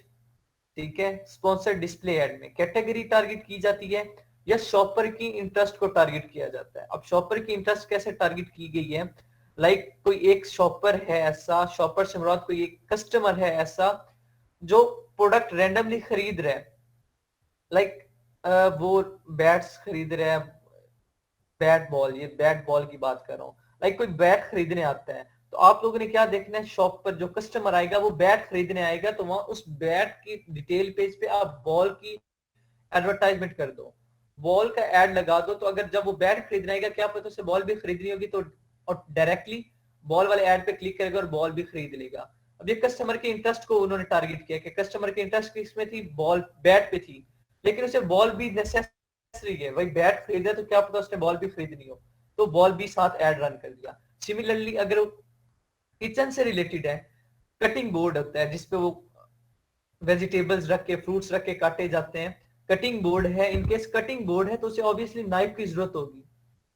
ठीक है, स्पॉन्सर डिस्प्ले ऐड में कैटेगरी टारगेट की जाती है या शॉपर की इंटरेस्ट को टारगेट किया जाता है। अब शॉपर की इंटरेस्ट कैसे टारगेट की गई है, लाइक कोई एक शॉपर है ऐसा, शॉपर से मुराद कोई एक कस्टमर है ऐसा जो प्रोडक्ट रैंडमली खरीद रहा है, लाइक वो बैट्स खरीद रहा है, बैट बॉल, ये बैट बॉल की बात कर रहा हूँ, लाइक कोई बैट खरीदने आता है, तो आप लोगों ने क्या देखना है, शॉप पर जो कस्टमर आएगा वो बैट खरीदने आएगा, तो वहां उस बैट की डिटेल पेज पे आप बॉल की एडवर्टाइजमेंट कर दो, बॉल का एड लगा दो, तो अगर जब वो बैट खरीदने आएगा, क्या पता उसे बॉल भी खरीदनी होगी, तो और डायरेक्टली बॉल वाले एड पे क्लिक करेगा और बॉल भी खरीद लेगा। अब ये कस्टमर के इंटरेस्ट को उन्होंने टारगेट किया कि कस्टमर के इंटरेस्ट किसमें थी, बॉल बैट पे थी, लेकिन उसे बॉल भी नेसेसरी है, भाई बैट खरीदा तो क्या पता उसने बॉल भी खरीदनी हो, तो बॉल भी साथ एड रन कर दिया। सिमिलरली अगर किचन से रिलेटेड है, कटिंग बोर्ड होता है जिसपे वो वेजिटेबल्स रख के, फ्रूट्स रख के काटे जाते हैं, कटिंग बोर्ड है, इनकेस कटिंग बोर्ड है तो उसे ऑब्वियसली नाइफ की जरूरत होगी,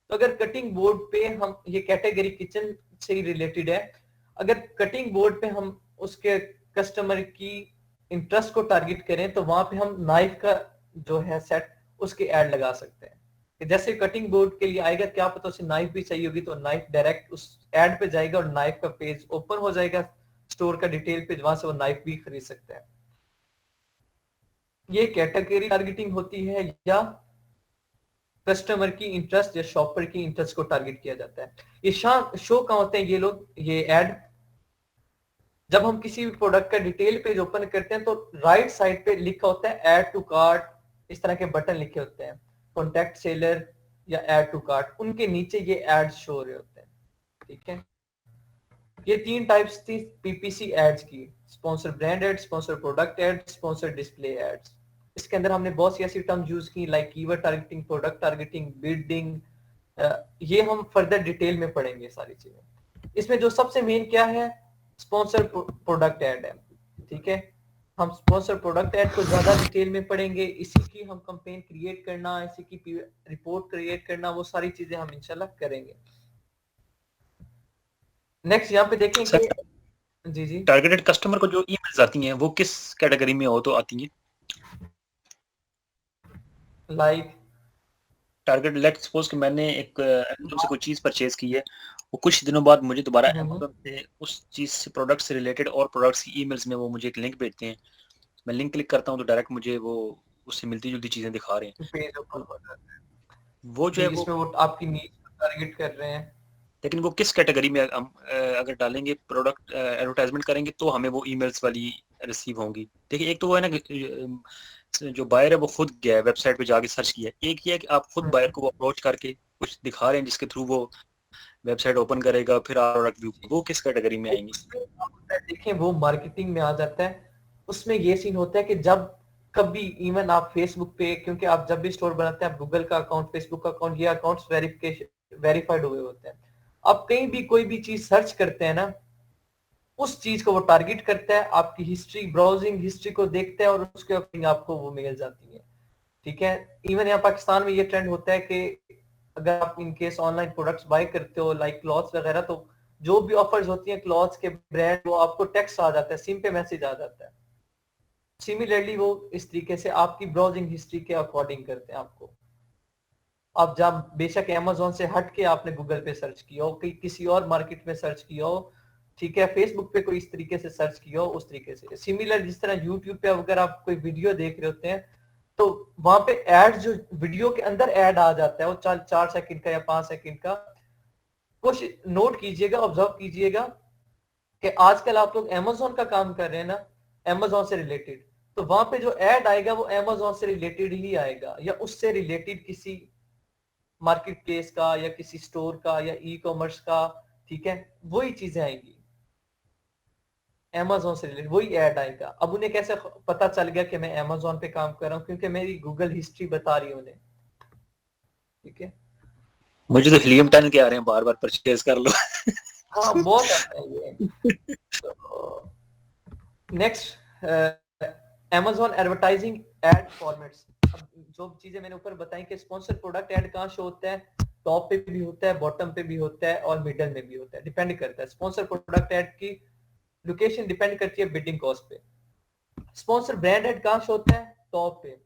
तो अगर कटिंग बोर्ड पे हम, ये कैटेगरी किचन से ही रिलेटेड है, अगर कटिंग बोर्ड पे हम उसके कस्टमर की इंटरेस्ट को टारगेट करें तो वहां पे हम नाइफ का जो है सेट उसके ऐड लगा सकते हैं कि जैसे कटिंग बोर्ड के लिए आएगा, क्या पता उसे नाइफ भी चाहिए होगी, तो नाइफ डायरेक्ट उस ऐड पे जाएगा और नाइफ का पेज ओपन हो जाएगा, स्टोर का डिटेल पेज, वहां से वो नाइफ भी खरीद सकता है। ये कैटेगरी टारगेटिंग होती है या कस्टमर की इंटरेस्ट या शॉपर की इंटरेस्ट को टारगेट किया जाता है। ये शो कहाँ होते हैं ये लोग, ये ऐड जब हम किसी भी प्रोडक्ट का डिटेल पेज ओपन करते हैं तो राइट साइड पे लिखा होता है ऐड टू कार्ट, इस तरह के बटन लिखे होते हैं, कॉन्टेक्ट सेलर या ऐड टू कार्ट, उनके नीचे ये एड्स शो हो रहे होते हैं। ठीक है, ये 3 टाइप्स थी पीपीसी एड्स की, sponsor brand ad, sponsor product ad, sponsor display ads. इसके अंदर हमने बहुत सी ऐसी टर्म यूज की like keyword targeting, product targeting, bidding, ये हम फर्दर डिटेल में पढ़ेंगे सारी चीजें। इसमें जो सबसे मेन क्या है, स्पॉन्सर प्रोडक्ट एड है। ठीक है, हम स्पॉन्सर प्रोडक्ट एड को ज्यादा डिटेल में पढ़ेंगे, इसी की हम कैंपेन क्रिएट करना, इसी की रिपोर्ट क्रिएट करना, वो सारी चीजें हम इंशाल्लाह करेंगे। नेक्स्ट यहाँ पे देखेंगे, जी जी, टारगेटेड कस्टमर को जो ईमेल्स आती हैं वो किस कैटेगरी में हो तो आती हैं? लाइक टारगेट, लेट्स सपोज कि मैंने एक अमेज़न से कोई चीज़ परचेज की है, वो कुछ दिनों बाद मुझे दोबारा अमेज़न से उस चीज़ से, प्रोडक्ट से रिलेटेड और प्रोडक्ट्स की ईमेल्स में वो मुझे एक लिंक भेजते हैं, मैं लिंक क्लिक करता हूँ तो डायरेक्ट मुझे वो उससे मिलती जुलती चीज़ें दिखा रहे हैं, पेज ओपन हो जाता है, वो जो है वो, जिसमें वो आपकी नीड टारगेट कर रहे हैं। लेकिन वो किस कैटेगरी में हम अगर डालेंगे, प्रोडक्ट एडवर्टाइजमेंट करेंगे तो हमें वो ईमेल्स वाली रिसीव होंगी। देखिए, एक तो वो है ना जो बायर है वो खुद गया है वेबसाइट पे जाके सर्च किया है, एक ये है कि आप खुद बायर को अप्रोच करके कुछ दिखा रहे हैं जिसके थ्रू वो वेबसाइट ओपन करेगा, फिर आप प्रोडक्ट व्यू, वो किस कैटेगरी में आएंगे? देखिए वो मार्केटिंग में आ जाता है, उसमें ये सीन होता है कि जब कभी इवन आप फेसबुक पे, क्योंकि आप जब भी स्टोर बनाते हैं आप गूगल का अकाउंट, फेसबुक का अकाउंट, ये अकाउंट्स वेरीफाइड हुए होते हैं, आप कहीं भी कोई भी चीज सर्च करते हैं ना, उस चीज को वो टारगेट करता है, आपकी हिस्ट्री, ब्राउजिंग हिस्ट्री को देखता है और उसके अकॉर्डिंग आपको वो मिल जाती है। ठीक है, इवन यहाँ पाकिस्तान में ये ट्रेंड होता है कि अगर आप इनकेस ऑनलाइन प्रोडक्ट्स बाय करते हो लाइक क्लॉथ्स वगैरह, तो जो भी ऑफर्स होती हैं क्लॉथ्स के ब्रांड, वो आपको टेक्स्ट आ जाता है, सिम पे मैसेज आ जाता है। सिमिलरली वो इस तरीके से आपकी ब्राउजिंग हिस्ट्री के अकॉर्डिंग करते हैं आपको। आप जब बेशक अमेज़न से हट के आपने गूगल पे सर्च किया हो, किसी और मार्केट में सर्च किया हो, ठीक है, फेसबुक पे कोई इस तरीके से सर्च किया हो, उस तरीके से सिमिलर, जिस तरह यूट्यूब पे अगर आप कोई वीडियो देख रहे होते हैं तो वहां पे एड, जो वीडियो के अंदर एड आ जाता है, वो 4 सेकंड का या 5 सेकंड का, कुछ नोट कीजिएगा, ऑब्जर्व कीजिएगा कि आजकल आप लोग अमेज़न का काम कर रहे हैं ना, अमेज़न से रिलेटेड, तो वहां पे जो एड आएगा वो अमेज़न से रिलेटेड ही आएगा, या उससे रिलेटेड किसी मार्केट प्लेस का या किसी स्टोर का या ई कॉमर्स का। ठीक है, वही चीजें आएंगी, अमेज़न से रिलेटेड वही ऐड आएगा। अब उन्हें कैसे पता चल गया कि मैं अमेज़न पे काम कर रहा हूँ, क्योंकि मेरी गूगल हिस्ट्री बता रही है उन्हें। ठीक है, मुझे तो हीलियम 10 के आ रहे हैं, बार बार परचेज कर लो। हाँ बहुत आता है ये। Next, Amazon advertising ad formats. अब जो चीजें मैंने ऊपर बताई कि स्पॉन्सर प्रोडक्ट ऐड कहाँ शो होता है, टॉप पे भी होता है, बॉटम पे भी होता है और मिडल में भी होता है, डिपेंड करता है। स्पॉन्सर प्रोडक्ट ऐड की लोकेशन डिपेंड करती है बिडिंग कॉस्ट पे। स्पॉन्सर ब्रांड एड कहाँ शो होता है? टॉप पे।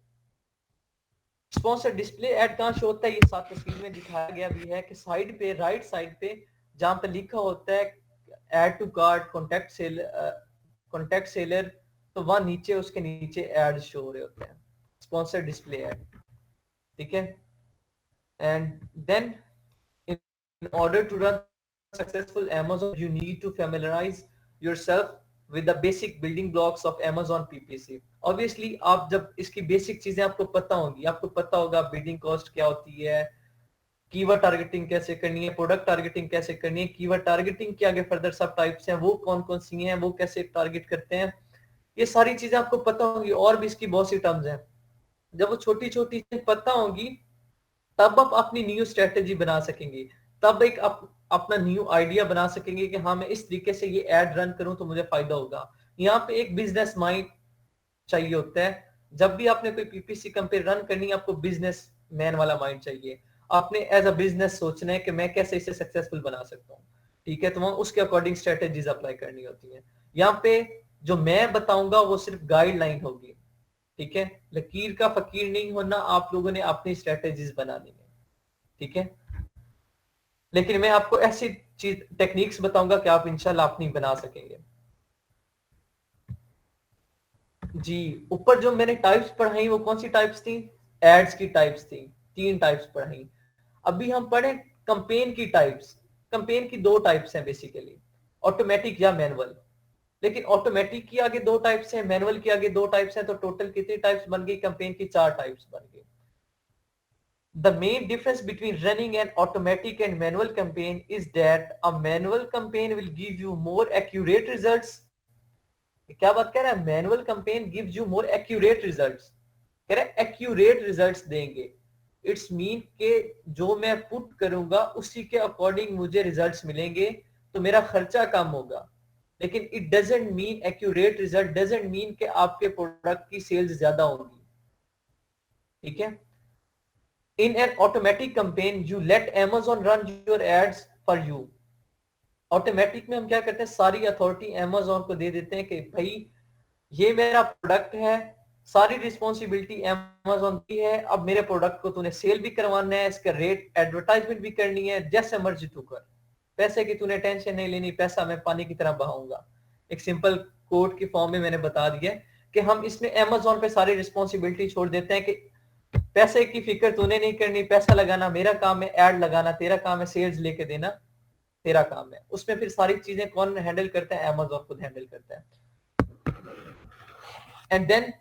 स्पॉन्सर डिस्प्ले एड कहाँ शो होता है? ये साथ तस्वीर में दिखाया गया भी है कि साइड पे, राइट साइड पे जहां पे लिखा होता है add to cart, contact seller, तो वहां नीचे, उसके नीचे एड शो हो रहे होते हैं, स्पॉन्सर डिस्प्ले एड, ठीक है। And then in order to run successful Amazon, you need to familiarize yourself with the basic building blocks of Amazon PPC. Obviously, आप जब इसकी बेसिक चीजें आपको पता होंगी, आपको पता होगा बिल्डिंग कॉस्ट क्या होती है, कीवर्ड टारगेटिंग कैसे करनी है, प्रोडक्ट टारगेटिंग कैसे करनी है, कीवर्ड टारगेटिंग के आगे फर्दर सब टाइप्स हैं, वो कौन कौन सी हैं, वो कैसे टारगेट करते हैं, ये सारी चीजें आपको पता होंगी। और भी इसकी बहुत सी टर्म्स हैं। जब वो छोटी छोटी चीजें पता होंगी, तब आप अपनी न्यू स्ट्रेटेजी बना सकेंगे, तब एक अपना न्यू आइडिया बना सकेंगे कि हाँ मैं इस तरीके से ये एड रन करूं तो मुझे फायदा होगा। यहाँ पे एक बिजनेस माइंड चाहिए होता है। जब भी आपने कोई पीपीसी कंपेन रन करनी है, आपको बिजनेस मैन वाला माइंड चाहिए। आपने एज अ बिजनेस सोचना है कि मैं कैसे इसे सक्सेसफुल बना सकता हूँ, ठीक है। तो वहां उसके अकॉर्डिंग स्ट्रेटेजीज अप्लाई करनी होती है। यहाँ पे जो मैं बताऊंगा वो सिर्फ गाइडलाइन होगी, ठीक है। लकीर का फकीर नहीं होना, आप लोगों ने अपनी स्ट्रेटेजीज बनानी है, ठीक है। लेकिन मैं आपको ऐसी चीज टेक्निक्स बताऊंगा कि आप इंशाल्लाह अपनी बना सकेंगे। जी, ऊपर जो मैंने टाइप्स पढ़ाई वो कौन सी टाइप्स थी? एड्स की टाइप्स थी, 3 टाइप्स पढ़ाई। अभी हम पढ़े कंपेन की टाइप्स। कंपेन की 2 टाइप्स हैं बेसिकली, ऑटोमेटिक या मैनुअल। लेकिन ऑटोमेटिक की आगे 2 टाइप्स हैं, मैनुअल की आगे 2 टाइप्स हैं, तो टोटल कितनी टाइप्स बन गई? कंपेन की 4 टाइप्स बन गई। The main difference between running an automatic and manual campaign is that a manual campaign will give you more accurate results. क्या बात कह रहा है? Manual campaign gives you more accurate results. कह रहा है एक्यूरेट रिजल्ट्स देंगे। इट्स मीन के जो मैं पुट करूंगा उसी के अकॉर्डिंग मुझे रिजल्ट्स मिलेंगे, तो मेरा खर्चा कम होगा। लेकिन it doesn't mean accurate result doesn't mean कि आपके प्रोडक्ट की सेल्स ज्यादा होंगी, ठीक है। In an automatic campaign, you let Amazon run your ads for you. Automatic में हम क्या करते हैं? सारी अथॉरिटी Amazon को दे देते हैं कि भाई ये मेरा प्रोडक्ट है, सारी रिस्पॉन्सिबिलिटी Amazon की है। अब मेरे प्रोडक्ट को तूने सेल भी करवाना है, इसका रेट एडवर्टाइजमेंट भी करनी है, जैसे मर्जी तू कर। पैसे की तूने टेंशन नहीं लेनी, पैसा मैं पानी की तरह बहाऊंगा। एक सिंपल कोड की फॉर्म में मैंने बता दिया कि हम इसमें Amazon पे सारी रिस्पॉन्सिबिलिटी छोड़ देते हैं कि पैसे की फिक्र तूने नहीं करनी, पैसा लगाना मेरा काम है, एड लगाना तेरा काम है, सेल्स लेके देना तेरा काम है। उसमें फिर सारी चीजें कौन हैंडल करता है? Amazon खुद हैंडल करता है। And then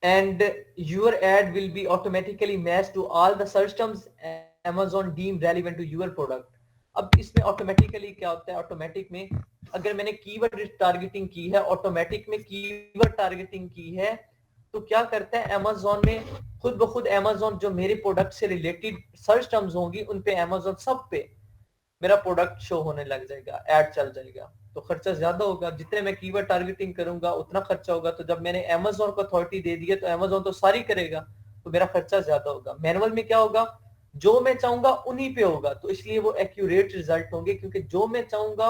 and your ad will be automatically matched to all the search terms Amazon deem relevant to your product. अब इसमें ऑटोमेटिकली क्या होता है? ऑटोमेटिक में अगर मैंने कीवर्ड टारगेटिंग की है, ऑटोमेटिक में कीवर्ड टारगेटिंग की है, तो क्या करता है Amazon में खुद ब खुद Amazon जो मेरे प्रोडक्ट से रिलेटेड सर्च टर्म्स होंगी उन पे Amazon सब पे मेरा प्रोडक्ट शो होने लग जाएगा, ऐड चल जाएगा। तो खर्चा ज्यादा होगा, जितने मैं कीवर्ड टारगेटिंग करूंगा उतना खर्चा होगा। तो जब मैंने Amazon को अथॉरिटी दे दी है तो Amazon तो सारी करेगा, तो मेरा खर्चा ज्यादा होगा। मैनुअल में क्या होगा? जो मैं चाहूंगा उन्हीं पे होगा, तो इसलिए वो एक्यूरेट रिजल्ट होंगे, क्योंकि जो मैं चाहूंगा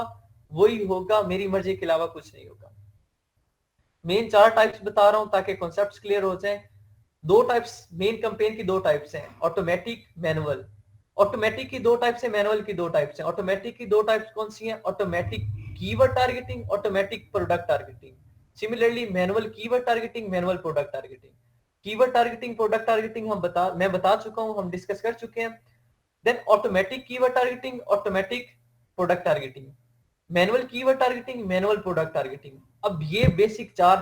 वही होगा, मेरी मर्जी के अलावा कुछ नहीं होगा। मेन 4 टाइप्स बता रहा हूं ताकि कॉन्सेप्ट्स क्लियर हो जाए। 2 टाइप्स मेन कैंपेन की 2 टाइप्स हैं, ऑटोमेटिक, मैनुअल। ऑटोमेटिक की 2 टाइप्स है, मैनुअल की 2 टाइप्स है। ऑटोमेटिक की 2 टाइप्स कौन सी हैं? Automatic keyword targeting, automatic product targeting. Similarly manual keyword targeting, manual product targeting. Keyword targeting, product targeting मैं बता चुका हूं, हम डिस्कस कर चुके हैं। Then automatic keyword targeting, automatic product targeting, manual keyword targeting, manual product targeting. अब ये बेसिक 4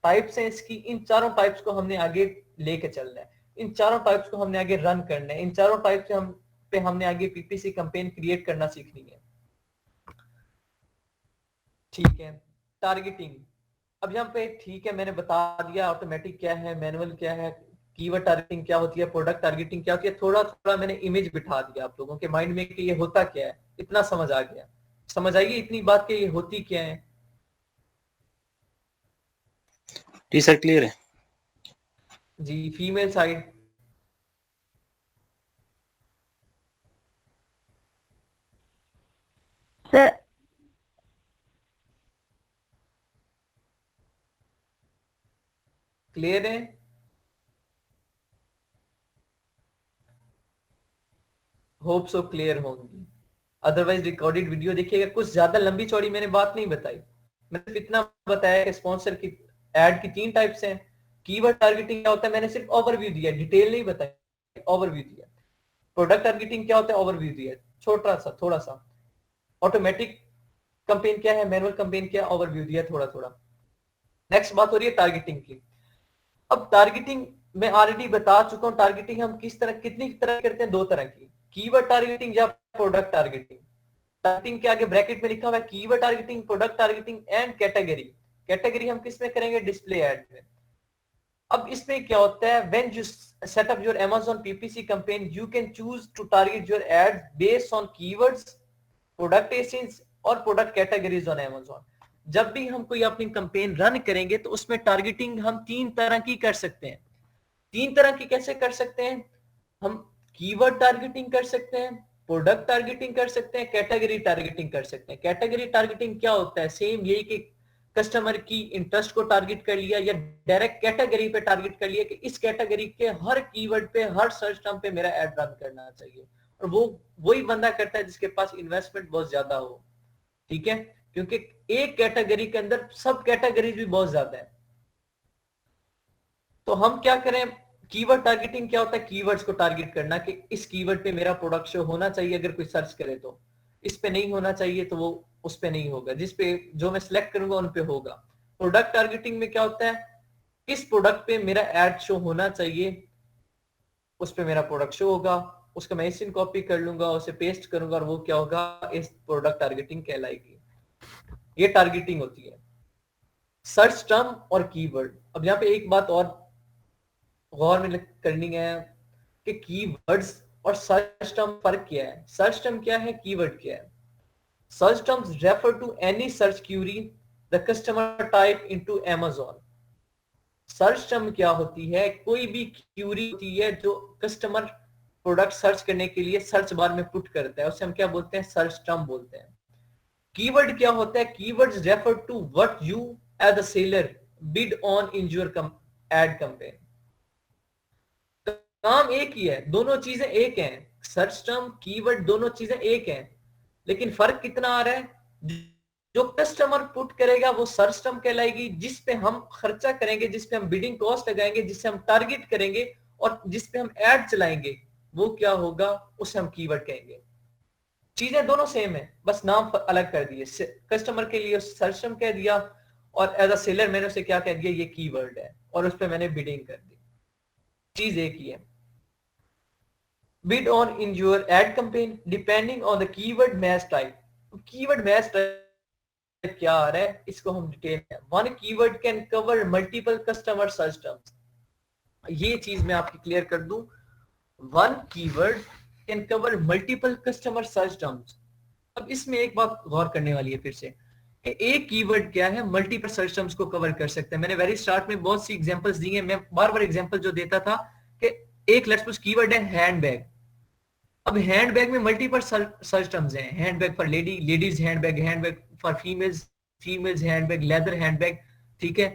टाइप्स हैं इसकी। इन चारों टाइप्स को हमने आगे लेके चलना है, इन चारों टाइप्स को हमने आगे रन करना है, इन चारों टाइप्स पे हमने आगे पीपीसी कैंपेन क्रिएट करना सीखनी है, ठीक है। टारगेटिंग, अब यहाँ पे ठीक है मैंने बता दिया ऑटोमेटिक क्या है, मैनुअल क्या है, कीवर्ड टारगेटिंग क्या होती है, प्रोडक्ट टारगेटिंग क्या होती है। थोड़ा थोड़ा मैंने इमेज बिठा दिया आप लोगों के माइंड में कि ये होता क्या है, इतना समझ आ गया। समझ आइए इतनी बात कि ये होती क्या है। जी सर क्लियर है। जी, फीमेल साइड। सर क्लियर है? होप सो क्लियर होंगी, अदरवाइज रिकॉर्डेड वीडियो देखिएगा। कुछ ज्यादा लंबी चौड़ी मैंने बात नहीं बताई, मैंने सिर्फ इतना बताया कि स्पॉन्सर की एड की 3 टाइप्स हैं। कीवर्ड टारगेटिंग क्या होता है, मैंने सिर्फ ओवरव्यू दिया, डिटेल नहीं बताई, ओवरव्यू दिया। प्रोडक्ट टारगेटिंग क्या होता है, ओवरव्यू दिया, छोटा सा थोड़ा सा। ऑटोमेटिक कैंपेन क्या है, मैनुअल कैंपेन क्या, ओवरव्यू दिया थोड़ा थोड़ा। नेक्स्ट बात हो रही है टारगेटिंग की। अब टारगेटिंग मैं ऑलरेडी बता चुका हूं, टारगेटिंग हम कितनी तरह करते हैं, 2 तरह की, कीवर्ड टारगेटिंग या प्रोडक्ट टारगेटिंग। टारगेटिंग के आगे ब्रैकेट में लिखा हुआ है keyword targeting, product targeting and category. Category हम किस में करेंगे, डिस्प्ले एड में। अब इसमें क्या होता है, when you set up your Amazon PPC campaign you can choose to target your ads based on keywords, product listings और प्रोडक्ट कैटेगरीज ऑन Amazon। जब भी हम कोई अपनी कैंपेन रन करेंगे तो उसमें टारगेटिंग हम 3 तरह की कर सकते हैं। 3 तरह की कैसे कर सकते हैं, हम कीवर्ड टारगेटिंग कर सकते हैं, प्रोडक्ट टारगेटिंग कर सकते हैं, कैटेगरी टारगेटिंग कर सकते हैं। कैटेगरी टारगेटिंग क्या होता है, सेम यही कि कस्टमर की इंटरेस्ट को टारगेट कर लिया या डायरेक्ट कैटेगरी पे टारगेट कर लिया कि इस कैटेगरी के हर कीवर्ड पे, हर सर्च टर्म पे मेरा ऐड रन करना चाहिए। और वो वही बंदा करता है जिसके पास इन्वेस्टमेंट बहुत ज्यादा हो, ठीक है, क्योंकि एक कैटेगरी के अंदर सब कैटेगरीज भी बहुत ज्यादा है। तो हम क्या करें, कीवर्ड टारगेटिंग क्या होता है, कीवर्ड्स को टारगेट करना कि इस कीवर्ड पे मेरा प्रोडक्ट शो होना चाहिए, अगर कोई सर्च करे तो इस पे नहीं होना चाहिए तो वो उस पे नहीं होगा, जिस पे जो मैं सिलेक्ट करूंगा उन पे होगा। प्रोडक्ट टारगेटिंग में क्या होता है, किस प्रोडक्ट पे मेरा एड शो होना चाहिए उस पे मेरा प्रोडक्ट शो होगा, उसका मैं इसी कॉपी कर लूंगा, उसे पेस्ट करूंगा और वो क्या होगा, इस प्रोडक्ट टारगेटिंग कहलाएगी। ये टारगेटिंग होती है। सर्च टर्म और कीवर्ड, अब यहाँ पे एक बात और गौर में करनी है कि कीवर्ड्स और सर्च टर्म फर्क क्या है। सर्च टर्म क्या है, कीवर्ड क्या है। Search terms refer to any search query the customer type into Amazon। Search term क्या होती है, कोई भी क्यूरी होती है जो कस्टमर प्रोडक्ट सर्च करने के लिए सर्च बार में पुट करता है, उसे हम क्या बोलते हैं, सर्च टर्म बोलते हैं। कीवर्ड क्या होता है, keywords refer to what you as a seller bid on in your ad campaign. काम एक ही है, दोनों चीजें एक हैं, सर्च टर्म कीवर्ड दोनों चीजें एक हैं, लेकिन फर्क कितना आ रहा है, जो कस्टमर पुट करेगा वो सर्च टर्म कहलाएगी, जिस पे हम खर्चा करेंगे, जिस पे हम बिडिंग कॉस्ट लगाएंगे, जिससे हम टारगेट करेंगे और जिस पे हम एड चलाएंगे वो क्या होगा, उसे हम कीवर्ड कहेंगे। चीजें दोनों सेम है, बस नाम अलग कर दिए। कस्टमर के लिए सर्च टर्म कह दिया और एज अ सेलर मैंने उसे क्या कह दिया, ये कीवर्ड है, और उस पे मैंने बिडिंग कर दी। चीज एक ही है। bid on in your ad campaign depending on the keyword match type। keyword match type क्या आ रहा है, इसको हम डिटेल में, one keyword can cover multiple customer search terms। ये चीज मैं आपकी क्लियर कर दूं, one keyword can cover multiple customer search terms। अब इसमें एक बात गौर करने वाली है फिर से, एक कीवर्ड क्या है, मल्टीपल सर्च टर्म्स को कवर कर सकते हैं। मैंने वेरी स्टार्ट में बहुत सी एग्जांपल्स दी हैं, मैं बार बार एग्जांपल जो देता था कि एक लेट्स सपोज कीवर्ड है हैंडबैग। अब हैंडबैग में मल्टीपल सर्च टर्म्स हैं, handbag for lady, ladies handbag, handbag for females, females handbag, leather handbag, ठीक है,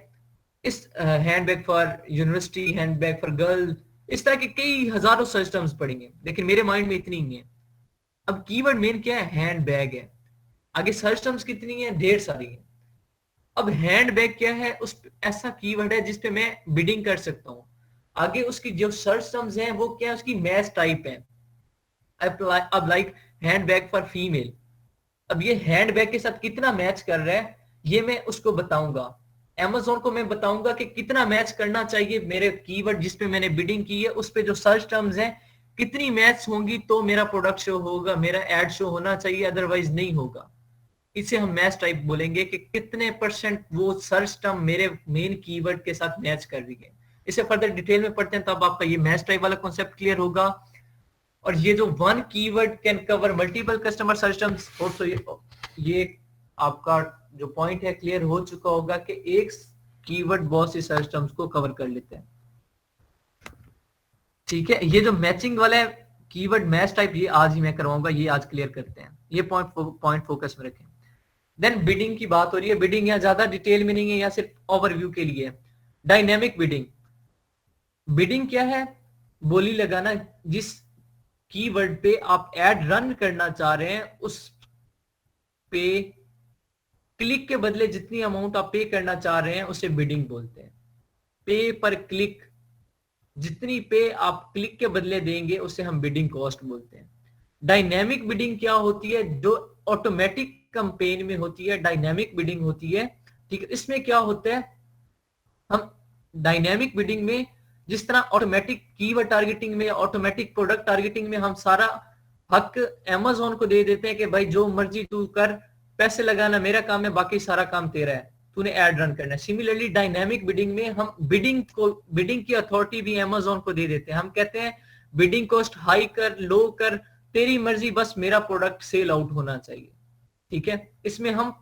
इस handbag for university, handbag for girl, इस तरह के कई हजारों सर्च टर्म्स पढ़ेंगे, लेकिन मेरे माइंड में इतनी ही है। अब कीवर्ड मेन क्या है, हैंडबैग है, आगे सर्च टर्म्स कितनी है, ढेर सारी है। अब हैंडबैग क्या है, उस ऐसा कीवर्ड है जिसपे मैं बिडिंग कर सकता हूँ। आगे उसकी जो सर्च टर्म्स हैं वो क्या है, उसकी मैच टाइप है। अब लाइक हैंडबैग फॉर फीमेल, अब ये हैंडबैग के साथ कितना मैच कर रहा है ये मैं उसको बताऊंगा, Amazon को मैं बताऊंगा कि कितना मैच करना चाहिए मेरे कीवर्ड जिस पे मैंने बिडिंग की है, उस पे जो सर्च टर्म्स हैं कितनी मैच होंगी तो मेरा प्रोडक्ट शो होगा, मेरा एड शो होना चाहिए, अदरवाइज नहीं होगा। इसे हम मैच टाइप बोलेंगे कि कितने परसेंट वो सर्च टर्म मेरे मेन कीवर्ड के साथ मैच कर रही है। इसे फर्दर डिटेल में पढ़ते हैं तब आपका ये मैच टाइप वाला कॉन्सेप्ट क्लियर होगा। और ये जो one keyword can cover multiple customer search terms, तो ये आपका जो पॉइंट है क्लियर हो चुका होगा कि एक कीवर्ड बहुत सी सर्च टर्म्स को कवर कर लेते हैं, ठीक है। ये जो मैचिंग वाला है कीवर्ड मैच टाइप, ये आज ही मैं करवाऊंगा, ये आज क्लियर करते हैं, ये पॉइंट फोकस में रखें। देन बिडिंग की बात हो रही है, बिडिंग यहाँ ज्यादा डिटेल में नहीं है, यहाँ सिर्फ ओवरव्यू के लिए। डायनेमिक बिडिंग, बिडिंग क्या है? बोली लगाना, जिस कीवर्ड पे आप एड रन करना चाह रहे हैं उस पे क्लिक के बदले जितनी अमाउंट आप पे करना चाह रहे हैं उसे बिडिंग बोलते हैं। पे पर क्लिक, जितनी पे आप क्लिक के बदले देंगे उसे हम बिडिंग कॉस्ट बोलते हैं। डायनेमिक बिडिंग क्या होती है? जो ऑटोमेटिक कैंपेन में होती है डायनेमिक बिडिंग होती है, ठीक है। इसमें क्या होता है, हम डायनेमिक बिडिंग में जिस तरह ऑटोमेटिक कीवर्ड टारगेटिंग में, ऑटोमेटिक प्रोडक्ट टारगेटिंग में हम सारा हक अमेज़न को दे देते हैं कि भाई जो मर्जी तू कर, पैसे लगाना मेरा काम है, बाकी सारा काम तेरा है, तूने एड रन करना है। सिमिलरली डायनेमिक बिडिंग में हम बिडिंग की अथॉरिटी भी अमेज़न को दे देते हैं। हम कहते हैं बिडिंग कॉस्ट हाई कर, लो कर, तेरी मर्जी, बस मेरा प्रोडक्ट सेल आउट होना चाहिए, ठीक है। इसमें हम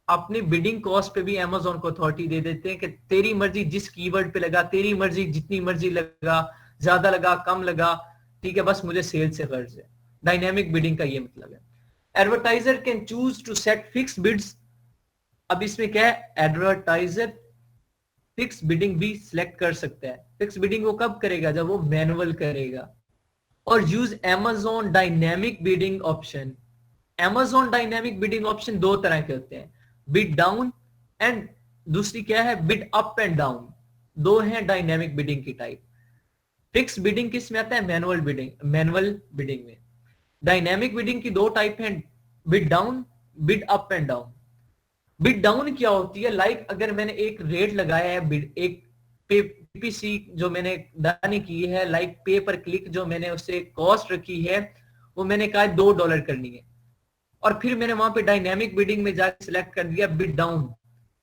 अपनी बिडिंग कॉस्ट पे भी अमेज़न को अथॉरिटी दे देते हैं कि तेरी मर्जी जिस कीवर्ड पे लगा, तेरी मर्जी जितनी मर्जी लगा, ज्यादा लगा कम लगा, ठीक है, बस मुझे सेल से गर्ज है। डायनेमिक बिडिंग का ये मतलब है। Advertiser can choose to set fix bids. अब इसमें क्या है, एडवर्टाइजर फिक्स बिडिंग भी सिलेक्ट कर सकता है। फिक्स बिडिंग वो कब करेगा? जब वो मैनुअल करेगा। और use Amazon dynamic bidding option. Amazon dynamic bidding option दो तरह के होते हैं, बिड डाउन एंड दूसरी क्या है, बिड अप एंड डाउन। दो हैं डायनेमिक बिडिंग की टाइप। फिक्स बिडिंग किस में आता है? मैनुअल बिडिंग में। डायनेमिक बिडिंग की दो टाइप हैं, bid down, bid up and down. Bid down क्या होती है? लाइक अगर मैंने एक रेट लगाया है, बिड एक पीपीसी जो मैंने डन की है, लाइक पे पर क्लिक जो मैंने उससे कॉस्ट रखी है, वो मैंने कहा $2 करनी है, और फिर मैंने वहां पे डायनेमिक बिडिंग में जाकर सिलेक्ट कर दिया बिड डाउन।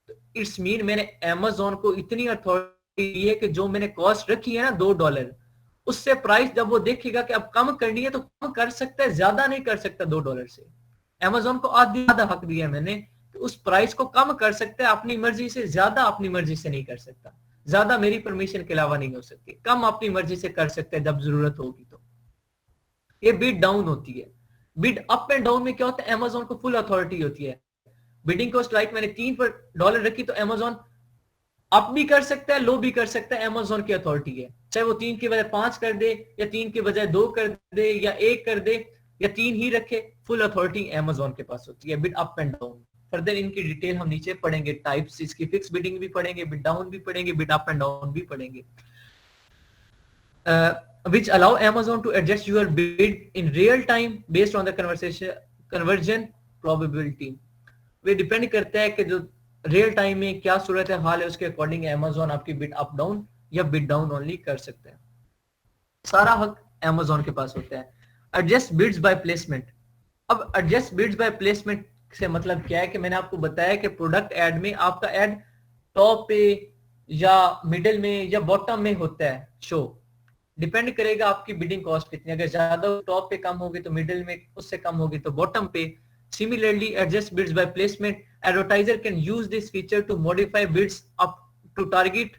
तो इट्स मीन मैंने अमेज़न को इतनी अथॉरिटी दी है कि जो मैंने कॉस्ट रखी है ना $2, उससे प्राइस जब वो देखेगा कि अब कम करनी है तो कम कर सकता है, ज्यादा नहीं कर सकता $2 से। अमेज़न को आधा हक दिया मैंने, तो उस प्राइस को कम कर सकता है अपनी मर्जी से, ज्यादा अपनी मर्जी से नहीं कर सकता। ज्यादा मेरी परमिशन के अलावा नहीं हो सकती, कम अपनी मर्जी से कर सकते हैं जब जरूरत होगी तो। ये बिड डाउन होती है। बिड अप एंड डाउन में क्या होता है? अमेज़न को फुल अथॉरिटी होती है। बिडिंग कॉस्ट लाइक मैंने $3 रखी तो अमेज़न अप भी कर सकता है, लो भी कर सकता है, अमेज़न की अथॉरिटी है। चाहे वो 3 के बजाय 5 कर दे, या 3 के बजाय 2 कर दे, या 1 कर दे, या 3 ही रखे, फुल अथॉरिटी अमेज़न के पास होती है bid up and down. Further इनकी डिटेल हम नीचे पढ़ेंगे, टाइप्स इसकी, फिक्स बिडिंग भी पढ़ेंगे, बिड डाउन भी पढ़ेंगे, बिड अप एंड डाउन भी पढ़ेंगे। Which allow Amazon to adjust your bid in real time based on the conversion probability। Way depend करता है कि जो रियल टाइम में क्या सूरत हाल है उसके अकॉर्डिंग Amazon आपकी बिड अप डाउन या बिड डाउन ओनली कर सकता है। सारा हक Amazon के पास होता है। Adjust bids by placement. अब एडजस्ट बिड्स बाय प्लेसमेंट से मतलब क्या है कि मैंने आपको बताया कि प्रोडक्ट एड में आपका एड टॉप पे या मिडिल में या बॉटम में होता है शो, डिपेंड करेगा आपकी बिडिंग कॉस्ट कितनी। अगर ज्यादा टॉप पे कम होगी तो मिडिल में, उससे कम होगी तो बॉटम पे। Similarly adjust bids by placement, advertiser can use this feature to modify bids up to target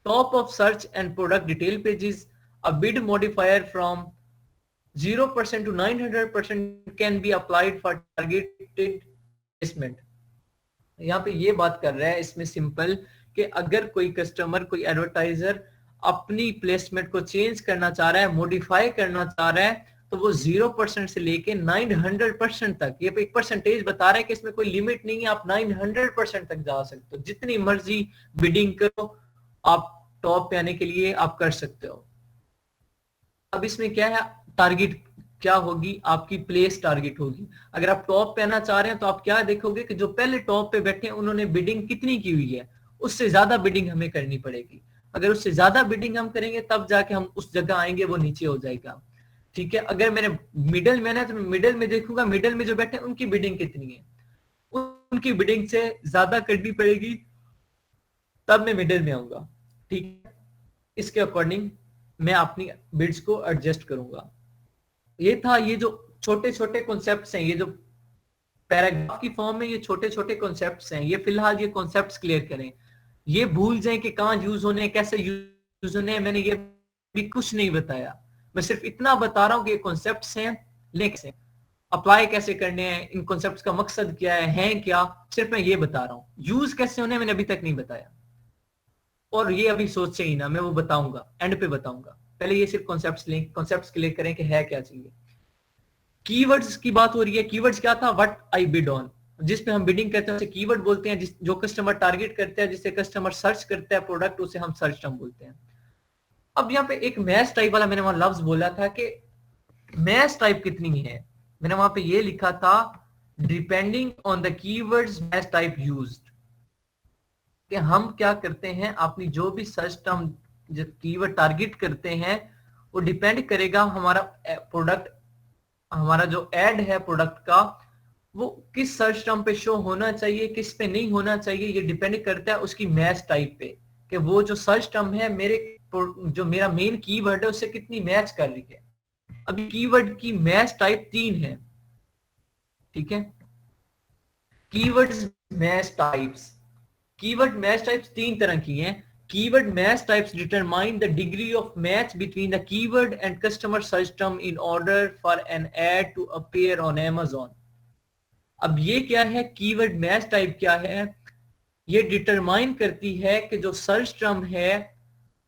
top of search and product detail pages. A bid modifier from 0% to 900% can be applied for targeted placement। यहाँ पे ये बात कर रहा है इसमें simple कि अगर कोई कस्टमर, कोई एडवर्टाइजर अपनी प्लेसमेंट को चेंज करना चाह रहा है, मॉडिफाई करना चाह रहा है, तो वो 0% से लेके 900% तक, ये एक परसेंटेज बता रहा है कि इसमें कोई लिमिट नहीं है, आप 900% तक जा सकते हो। जितनी मर्जी बिडिंग करो, आप टॉप पे आने के लिए आप कर सकते हो। अब इसमें क्या है, टारगेट क्या होगी, आपकी प्लेस टारगेट होगी। अगर आप टॉप पे आना चाह रहे हैं तो आप क्या देखोगे कि जो पहले टॉप पे बैठे हैं उन्होंने बिडिंग कितनी की हुई है, उससे ज्यादा बिडिंग हमें करनी पड़ेगी। अगर उससे ज्यादा बिडिंग हम करेंगे तब जाके हम उस जगह आएंगे, वो नीचे हो जाएगा, ठीक है। अगर मैंने मिडिल में ना, तो मिडिल में देखूंगा मिडिल में जो बैठे हैं उनकी बिडिंग कितनी है, उनकी बिडिंग से ज्यादा करनी पड़ेगी, तब मैं मिडिल में आऊंगा, ठीक है। इसके अकॉर्डिंग मैं अपनी बिड्स को एडजस्ट करूंगा। ये था, ये जो छोटे छोटे कॉन्सेप्ट्स हैं, ये जो पैराग्राफ की फॉर्म में ये छोटे छोटे कॉन्सेप्ट्स हैं, ये फिलहाल ये कॉन्सेप्ट्स क्लियर करें। ये भूल जाएं कि कहाँ यूज होने, कैसे यूज होने, मैंने ये भी कुछ नहीं बताया। मैं सिर्फ इतना बता रहा हूँ कि ये कॉन्सेप्ट्स हैं, लेकिन अप्लाई कैसे करने हैं, इन कॉन्सेप्ट्स का मकसद क्या है क्या, सिर्फ मैं ये बता रहा हूँ। यूज कैसे होने मैंने अभी तक नहीं बताया। और ये अभी सोचे ही ना, मैं वो बताऊंगा, एंड पे बताऊंगा, पहले ये सिर्फ कॉन्सेप्ट्स क्लियर करें कि है क्या चाहिए। कीवर्ड्स की बात हो रही है। कीवर्ड्स क्या था? व्हाट आई बिड ऑन, जिस पे हम बिडिंग करते हैं उसे कीवर्ड बोलते हैं। जो कस्टमर टारगेट करते हैं, जिससे कस्टमर सर्च करता है प्रोडक्ट, उसे हम सर्च टर्म बोलते हैं। अब यहाँ पे एक मैच टाइप वाला मैंने वहां लफ्ज बोला था कि मैच टाइप कितनी है, मैंने वहां पे ये लिखा था depending on the keywords match type used, कि हम क्या करते हैं, अपनी जो भी सर्च टर्म जो कीवर्ड टारगेट करते हैं वो डिपेंड करेगा हमारा प्रोडक्ट, हमारा जो ऐड है प्रोडक्ट का, वो किस सर्च टर्म पे शो होना चाहिए, किस पे नहीं होना चाहिए। ये डिपेंड करता है उसकी मैच टाइप पे, कि वो जो सर्च टर्म है मेरे जो मेरा मेन कीवर्ड है उससे कितनी मैच कर रही है। अभी कीवर्ड की मैच टाइप 3 है, ठीक है। Keywords match types, keyword match types 3 तरह की हैं। Keyword match types determine the degree of match between the keyword and customer search term in order for an ad to appear on Amazon। अब ये क्या है? कीवर्ड मैच टाइप क्या है? ये डिटरमाइन करती है कि जो सर्च टर्म है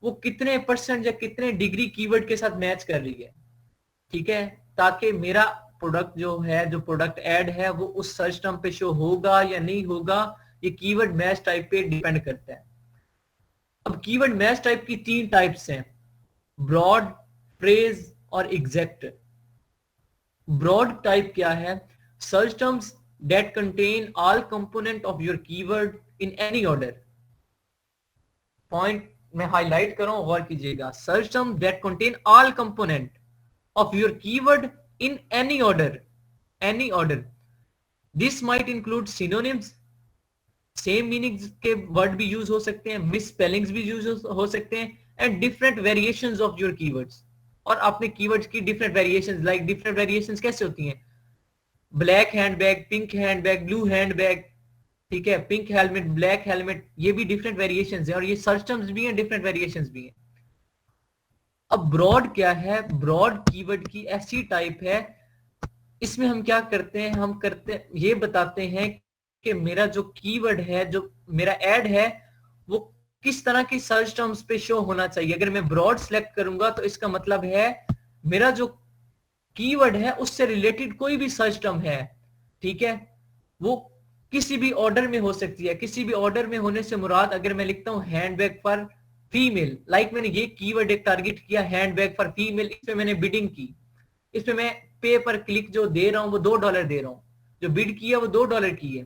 वो कितने % या कितने डिग्री कीवर्ड के साथ मैच कर रही है, ठीक है, ताकि मेरा प्रोडक्ट जो है, जो प्रोडक्ट ऐड है, वो उस सर्च टर्म पे शो होगा या नहीं होगा। ये कीवर्ड मैच टाइप पे डिपेंड करता है। अब कीवर्ड मैच टाइप की 3 टाइप्स हैं, ब्रॉड, फ्रेज और एग्जैक्ट। ब्रॉड टाइप क्या है? Search terms that contain all component of your keyword in any order. Point मैं हाईलाइट कर रहा हूं, गौर कीजिएगा। Search term that contain all component of your keyword in any order, any order. This might include synonyms, same meanings के word भी use हो सकते हैं, मिस स्पेलिंग्स भी यूज हो सकते हैं, and different variations of your keywords. और आपने कीवर्ड्स की different variations, like different variations कैसे होती हैं? Black handbag, pink handbag, blue handbag, ठीक है, पिंक हेलमेट, ब्लैक हेलमेट, ये भी डिफरेंट वेरिएशंस हैं, और ये सर्च टर्म्स भी हैं, डिफरेंट वेरिएशंस भी हैं। अब ब्रॉड क्या है? ब्रॉड कीवर्ड की ऐसी टाइप है, इसमें हम क्या करते हैं, हम करते ये बताते हैं कि मेरा जो कीवर्ड है, जो मेरा ऐड है, वो किस तरह की सर्च टर्म्स पे शो होना चाहिए। अगर मैं ब्रॉड सिलेक्ट करूंगा तो इसका मतलब है मेरा जो कीवर्ड है उससे रिलेटेड कोई भी सर्च टर्म है, ठीक है, वो किसी भी ऑर्डर में हो सकती है। किसी भी ऑर्डर में होने से मुराद, अगर मैं लिखता हूं हैंडबैग फॉर फीमेल, लाइक मैंने ये कीवर्ड एक टारगेट किया, हैंडबैग फॉर फीमेल, इस पे मैंने बिडिंग की, इस पे मैं पे पर क्लिक जो दे रहा हूं वो $2 दे रहा हूं, जो बिड किया वो $2 की है,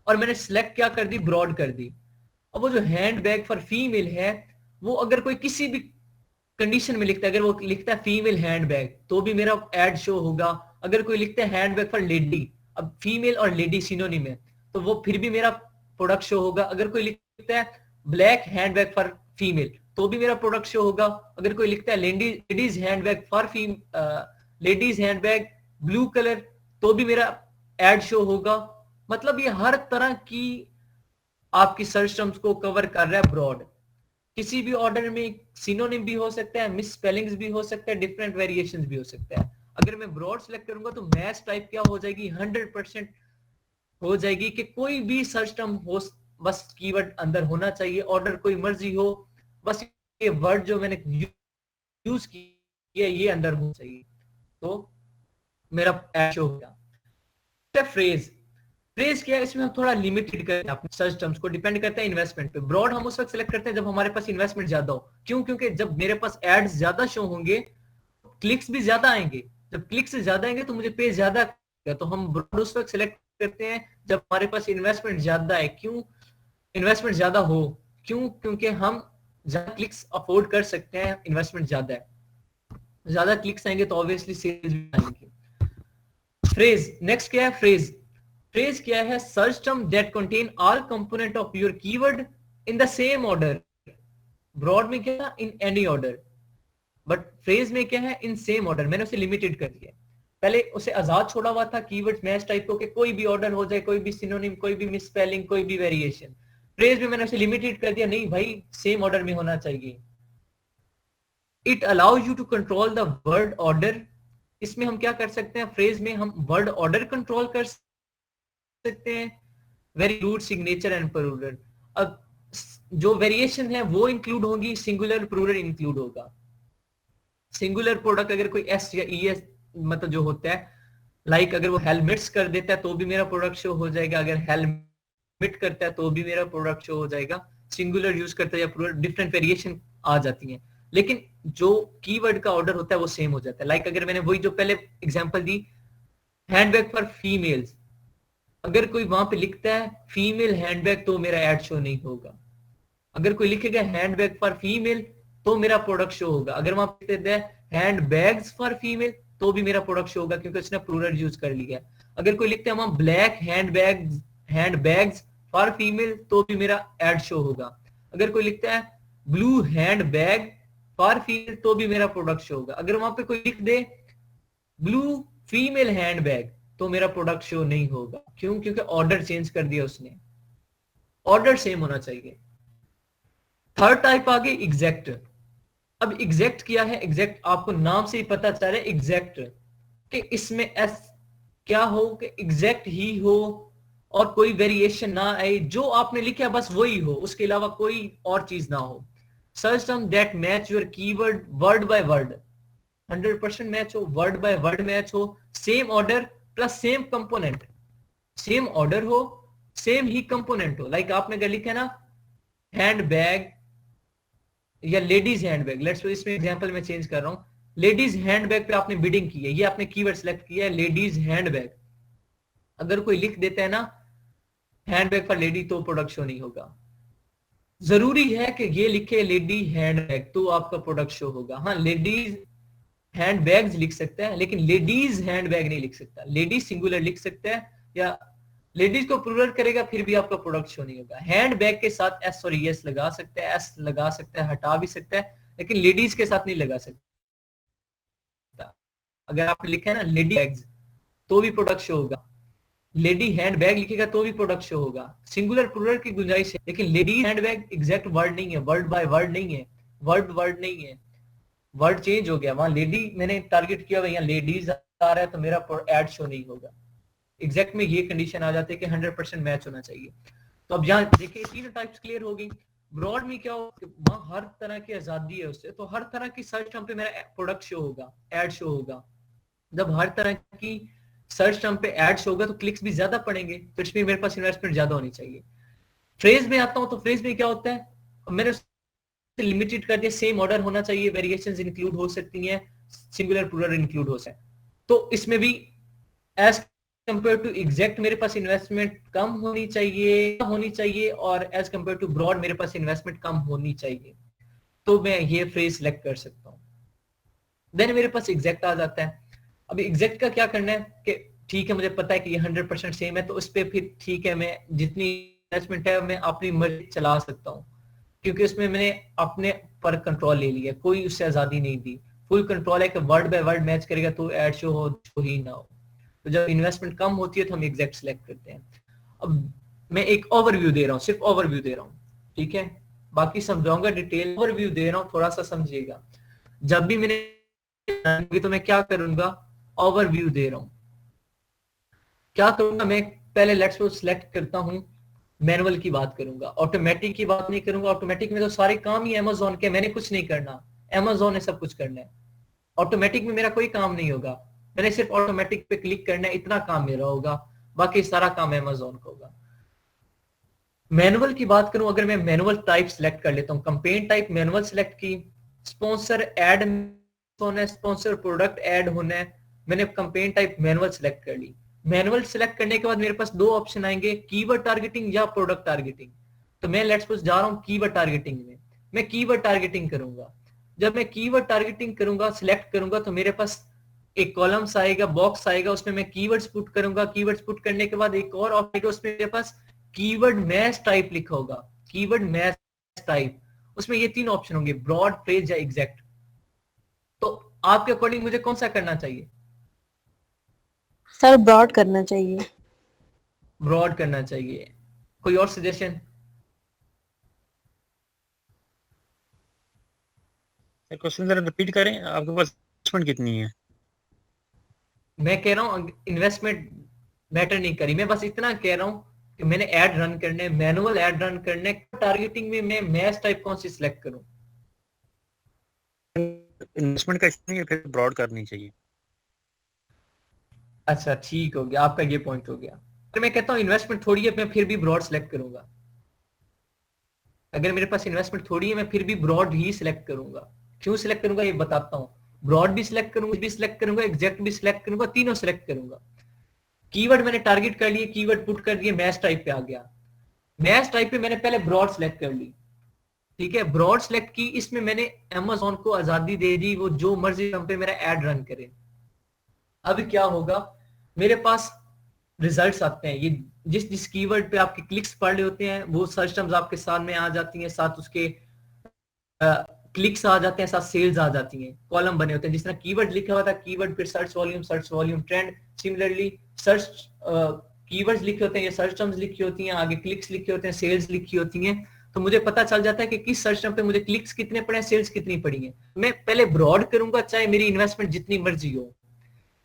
और मैंने सिलेक्ट क्या कर दी, ब्रॉड कर दी। अब वो जो हैंडबैग फॉर फीमेल है, वो अगर कोई किसी भी कंडीशन में लिखता है, अगर वो लिखता है फीमेल हैंडबैग तो भी मेरा एड शो होगा। अगर कोई लिखता है हैंडबैग फॉर लेडी, अब फीमेल और लेडी सिनोनिम है, तो वो फिर भी मेरा प्रोडक्ट शो होगा। अगर कोई लिखता है ब्लैक हैंडबैग फॉर फीमेल तो भी मेरा प्रोडक्ट शो होगा। अगर कोई लिखता है ladies handbag for ladies handbag blue colour तो भी मेरा एड शो होगा। मतलब ये हर तरह की आपकी सर्च टर्म्स को कवर कर रहा है ब्रॉड। किसी भी ऑर्डर में सिनोनिम भी हो सकता है, मिस स्पेलिंग्स भी हो सकता है, डिफरेंट वेरिएशंस भी हो सकता है। अगर मैं ब्रॉड सेलेक्ट करूंगा तो मैच टाइप क्या हो जाएगी, 100% हो जाएगी कि कोई भी सर्च टर्म हो, बस कीवर्ड अंदर होना चाहिए, ऑर्डर कोई मर्जी हो, बस ये वर्ड जो मैंने यूज किया ये अंदर होना चाहिए, तो मेरा ऐड शो हो गया। फ्रेज, फ्रेज क्या है? इसमें हम थोड़ा लिमिटेड करते हैं अपने सर्च टर्म्स को, डिपेंड करता है इन्वेस्टमेंट पे। ब्रॉड हम उस वक्त सिलेक्ट करते हैं जब हमारे पास इन्वेस्टमेंट ज्यादा हो। क्यों? क्योंकि जब मेरे पास एड्स ज्यादा शो होंगे, क्लिक्स भी ज्यादा आएंगे। जब क्लिक्स ज्यादा आएंगे तो मुझे पे ज्यादा, तो हम ब्रॉड उस वक्त सिलेक्ट करते हैं जब हमारे पास इन्वेस्टमेंट ज्यादा है। क्यों इन्वेस्टमेंट ज्यादा हो? क्यों? क्योंकि हम ज्यादा क्लिक्स अफोर्ड कर सकते हैं, इन्वेस्टमेंट ज्यादा है, ज्यादा क्लिक्स आएंगे तो ऑब्वियसली सेल्स भी आएंगे। फ्रेज, नेक्स्ट क्या है? फ्रेज, फ्रेज क्या है? Search term that contain all component of your keyword in the same order. Broad में क्या? In any order, but phrase में क्या है? In same order. मैंने उसे लिमिटेड कर दिया, पहले उसे आजाद छोड़ा हुआ था कीवर्ड मैच टाइप को, कि कोई भी ऑर्डर हो जाए, कोई भी सिनोनिम, कोई भी मिस स्पेलिंग, कोई भी वेरिएशन। फ्रेज में मैंने उसे लिमिटेड कर दिया, नहीं भाई सेम ऑर्डर में होना चाहिए। It allows you to control the word order. इसमें हम क्या कर सकते हैं? फ्रेज में हम वर्ड ऑर्डर कंट्रोल कर सकते हैं, वेरी रूट, सिग्नेचर एंड पररूडर। अब जो वेरिएशन है वो इंक्लूड होगी, सिंगुलर प्लूरल इंक्लूड होगा। सिंगुलर प्रोडक्ट अगर कोई एस या ई एस मतलब जो होता है, लाइक अगर वो हेलमेट्स कर देता है तो भी मेरा प्रोडक्ट शो हो जाएगा, अगर हेलमेट करता है तो भी मेरा प्रोडक्ट शो हो जाएगा। सिंगुलर यूज करता है या प्लूरल, डिफरेंट वेरिएशन आ जाती हैं, लेकिन जो कीवर्ड का ऑर्डर होता है वो सेम हो जाता है। लाइक अगर मैंने वही जो पहले example the, handbag for females, अगर कोई वहां पे लिखता है फीमेल हैंडबैग तो मेरा एड शो नहीं होगा। अगर कोई लिखेगा हैंडबैग फॉर फीमेल तो मेरा प्रोडक्ट शो होगा। अगर वहां पे देता है हैंडबैग्स फॉर फीमेल तो भी मेरा प्रोडक्ट शो होगा, क्योंकि उसने प्लूरल यूज कर लिया है। अगर कोई लिखता है वहां ब्लैक हैंडबैग्स फॉर फीमेल तो भी मेरा एड शो होगा। अगर कोई लिखता है ब्लू हैंडबैग फॉर फीमेल तो भी मेरा प्रोडक्ट शो होगा। अगर वहां पे कोई लिख दे ब्लू फीमेल हैंडबैग तो मेरा प्रोडक्ट शो नहीं होगा। क्यों? क्योंकि ऑर्डर चेंज कर दिया उसने, ऑर्डर सेम होना चाहिए। थर्ड टाइप आ गई एग्जैक्ट। अब एग्जैक्ट क्या है? एग्जैक्ट आपको नाम से ही पता चल रहा है एग्जैक्ट, कि इसमें एस क्या हो कि एग्जैक्ट ही हो और कोई वेरिएशन ना आए, जो आपने लिखा है बस वही हो, उसके अलावा कोई और चीज ना हो। Search term that match your keyword word by word, 100% match हो, वर्ड बाय वर्ड मैच हो, same order plus same component, same order हो, सेम ही कंपोनेंट हो। लाइक आपने अगर लिखा है ना हैंडबैग या लेडीज हैंडबैग, लेट्स सपोज इसमें एग्जांपल मैं चेंज कर रहा हूं, लेडीज हैंडबैग पे आपने बिडिंग की है, ये आपने कीवर्ड सेलेक्ट किया है लेडीज हैंडबैग। अगर कोई लिख देता है ना हैंडबैग फॉर लेडी तो प्रोडक्ट शो नहीं होगा। जरूरी है कि ये लिखे लेडी हैंडबैग तो आपका प्रोडक्ट शो होगा। हाँ, लेडीज हैंडबैग्स लिख सकता है लेकिन लेडीज हैंडबैग नहीं लिख सकता। लेडीज सिंगुलर लिख सकता है या लेडीज को प्लूरल करेगा फिर भी आपका प्रोडक्ट शो नहीं होगा। हैंडबैग के साथ एस और एस लगा सकता है, एस लगा सकता है, हटा भी सकता है, लेकिन लेडीज के साथ नहीं लगा सकता। अगर आपने लिखा है ना लेडी बैग्स तो भी प्रोडक्ट शो होगा, लेडी हैंडबैग लिखेगा तो भी प्रोडक्ट शो होगा। सिंगुलर प्लूरल की गुंजाइश है, लेकिन लेडी हैंडबैग एग्जैक्ट वर्ड नहीं है, वर्ड बाय वर्ड नहीं है, वर्ड नहीं है, वर्ड चेंज हो गया। वहां लेडी मैंने टारगेट किया, यहाँ लेडीज आ रहा है तो मेरा एड शो नहीं होगा। एग्जैक्ट में ये कंडीशन आ जाती है कि 100% मैच होना चाहिए। तो अब यहाँ देखिए तीन टाइप्स क्लियर हो गई। ब्रॉड में क्या हो, वहां हर तरह की आजादी है उससे, तो हर तरह की सर्च टर्म पे मेरा प्रोडक्ट शो होगा, एड शो होगा। जब हर तरह की सर्च टर्म पे एड शो होगा तो क्लिक्स भी ज्यादा पड़ेंगे, तो इसमें मेरे पास इन्वेस्टमेंट ज्यादा होनी चाहिए। फ्रेज में आता हूं तो फ्रेज में क्या होता है, मैंने लिमिटेड कर दिया, सेम ऑर्डर होना चाहिए, वेरिएशंस इंक्लूड हो सकती हैं, सिंगुलर प्लूरल इंक्लूड हो सकता है। तो इसमें भी एज कंपेयर टू एग्जैक्ट मेरे पास इन्वेस्टमेंट कम होनी चाहिए और एज कंपेयर टू ब्रॉड मेरे पास इन्वेस्टमेंट कम होनी चाहिए। तो मैं ये फ्रेज सिलेक्ट कर सकता हूं। देन मेरे पास एग्जैक्ट आ जाता है। अब एग्जैक्ट का क्या करना है कि ठीक है मुझे पता है कि ये 100% सेम है, तो उस पर फिर ठीक है मैं जितनी इन्वेस्टमेंट है मैं अपनी मर्जी चला सकता हूँ, क्योंकि उसमें मैंने अपने पर कंट्रोल ले लिया, कोई उससे आजादी नहीं दी। फुल कंट्रोल है कि वर्ड बाय वर्ड मैच करेगा तो एड शो हो शो ही ना हो। तो जब इन्वेस्टमेंट कम होती है तो हम एग्जैक्ट सिलेक्ट करते हैं। अब मैं एक ओवरव्यू दे रहा हूँ, सिर्फ ओवरव्यू दे रहा हूँ, ठीक है, बाकी समझाऊंगा डिटेल। ओवरव्यू दे रहा हूँ, थोड़ा सा समझिएगा। जब भी मैंने तो मैं क्या करूंगा, ओवरव्यू दे रहा हूं, क्या करूंगा मैं पहले लेट्स सपोज सिलेक्ट करता हूं, मैनुअल की बात करूंगा, ऑटोमेटिक की बात नहीं करूंगा। ऑटोमेटिक में तो सारे काम ही अमेजोन के, मैंने कुछ नहीं करना, अमेजोन ने सब कुछ करना है। ऑटोमेटिक में मेरा कोई काम नहीं होगा, मैंने सिर्फ ऑटोमेटिक पे क्लिक करना है, इतना काम मेरा होगा, बाकी सारा काम अमेजोन का होगा। मैनुअल की बात करूं, अगर मैं मैनुअल टाइप सिलेक्ट कर लेता हूं, कंपेन टाइप मैनुअल सिलेक्ट की, स्पॉन्सर ऐड होना है, स्पॉन्सर प्रोडक्ट ऐड होना है, मैंने कंपेन टाइप मैनुअल सिलेक्ट कर ली। मैनुअल सिलेक्ट करने के बाद मेरे पास दो ऑप्शन आएंगे, कीवर्ड टारगेटिंग या प्रोडक्ट टारगेटिंग। तो मैं लेट्स सपोज जा रहा हूं कीवर्ड टारगेटिंग में, मैं कीवर्ड टारगेटिंग करूंगा। जब मैं कीवर्ड टारगेटिंग करूंगा, सिलेक्ट करूंगा, तो मेरे पास एक कॉलम्स आएगा, बॉक्स आएगा, उसमें मैं कीवर्ड्स पुट करूंगा। कीवर्ड्स पुट करने के बाद एक और ऑप्शन आएगा, उसमें मेरे पास कीवर्ड मैच टाइप लिखा होगा, कीवर्ड मैच टाइप। उसमें ये तीन ऑप्शन होंगे, ब्रॉड, फ्रेज या एग्जैक्ट। तो आपके अकॉर्डिंग मुझे कौन सा करना चाहिए? सर ब्रॉड करना चाहिए। ब्रॉड करना चाहिए। कोई और सजेशन? क्वेश्चन जरा रिपीट करें, आपके पास इन्वेस्टमेंट कितनी है? मैं कह रहा हूं इन्वेस्टमेंट मैटर नहीं करी, मैं बस इतना कह रहा हूं कि मैंने ऐड रन करना है, मैनुअल ऐड रन करना है, टारगेटिंग में मैं मैच टाइप कौन सी सिलेक्ट करूं? इन्वेस्टमेंट का इशू नहीं, फिर ब्रॉड करनी चाहिए। अच्छा ठीक हो गया, आपका ये पॉइंट हो गया। तो मैं कहता हूँ इन्वेस्टमेंट थोड़ी है, मैं फिर भी ब्रॉड सिलेक्ट करूंगा। अगर मेरे पास इन्वेस्टमेंट थोड़ी है, मैं फिर भी ब्रॉड ही सिलेक्ट करूंगा। क्यों सिलेक्ट करूंगा ये बताता हूँ। ब्रॉड भी सिलेक्ट करूंगा, एग्जैक्ट भी सिलेक्ट करूंगा, तीनों सिलेक्ट करूंगा। कीवर्ड मैंने टारगेट कर लिए, कीवर्ड पुट कर दिए, मैच टाइप पे आ गया। मैच टाइप पे मैंने पहले ब्रॉड सिलेक्ट कर ली, ठीक है, ब्रॉड सिलेक्ट की, इसमें मैंने अमेज़न को आजादी दे दी, वो जो मर्जी पे मेरा एड रन करे। अब क्या होगा, मेरे पास रिजल्ट्स आते हैं, ये जिस जिस कीवर्ड पे आपके क्लिक्स पड़ रहे होते हैं वो सर्च टर्म्स आपके सामने आ जाती हैं, साथ उसके क्लिक्स आ जाते हैं, साथ सेल्स आ जाती हैं, कॉलम बने होते हैं। जिस तरह कीवर्ड लिखा हुआ था, कीवर्ड पे search volume trend, similarly search keywords लिखे होते हैं, ये सर्च टर्म्स लिखी होती हैं, आगे क्लिक्स लिखे होते हैं, सेल्स लिखी होती हैं। तो मुझे पता चल जाता है कि किस सर्च टर्म पे मुझे क्लिक्स कितने पड़े हैं, सेल्स कितनी पड़ी हैं। मैं पहले ब्रॉड करूंगा, चाहे मेरी इन्वेस्टमेंट जितनी मर्जी हो,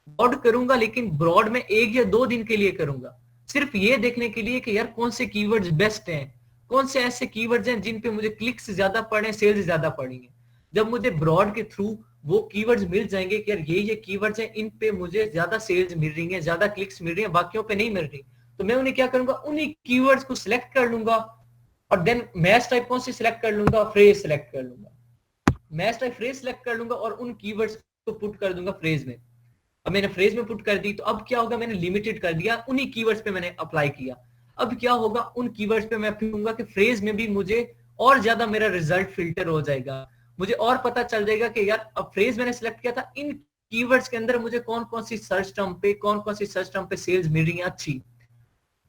ब्रॉड करूंगा, लेकिन ब्रॉड में 1 या 2 दिन के लिए करूंगा, सिर्फ ये देखने के लिए कि यार कौन से कीवर्ड्स बेस्ट हैं, कौन से ऐसे कीवर्ड्स हैं जिन पे मुझे क्लिक्स ज्यादा पड़े, सेल्स ज्यादा पड़ेंगे। जब मुझे ब्रॉड के थ्रू वो कीवर्ड्स मिल जाएंगे कि यार ये कीवर्ड्स हैं, इन पे मुझे ज्यादा सेल्स मिल रही हैं, ज्यादा क्लिक्स मिल रही हैं, बाकियों पे नहीं मिल रही, तो मैं उन्हें क्या करूंगा, उन्हीं कीवर्ड्स को सिलेक्ट कर लूंगा और देन मैच टाइप कौन सी सिलेक्ट कर लूंगा, फ्रेज सिलेक्ट कर लूंगा। मैच टाइप फ्रेज सिलेक्ट कर लूंगा और उन कीवर्ड्स को पुट कर दूंगा फ्रेज में। अब मैंने फ्रेज में पुट कर दी, तो अब क्या होगा, मैंने लिमिटेड कर दिया, उन्हीं कीवर्ड्स पे मैंने अप्लाई किया। अब क्या होगा, उन कीवर्ड्स पे मैं कहूंगा कि फ्रेज में भी मुझे और ज्यादा मेरा रिजल्ट फिल्टर हो जाएगा, मुझे और पता चल जाएगा कि यार अब फ्रेज मैंने सिलेक्ट किया था, इन कीवर्ड्स के अंदर मुझे कौन कौन सी सर्च टर्म पे सेल्स मिल रही है अच्छी।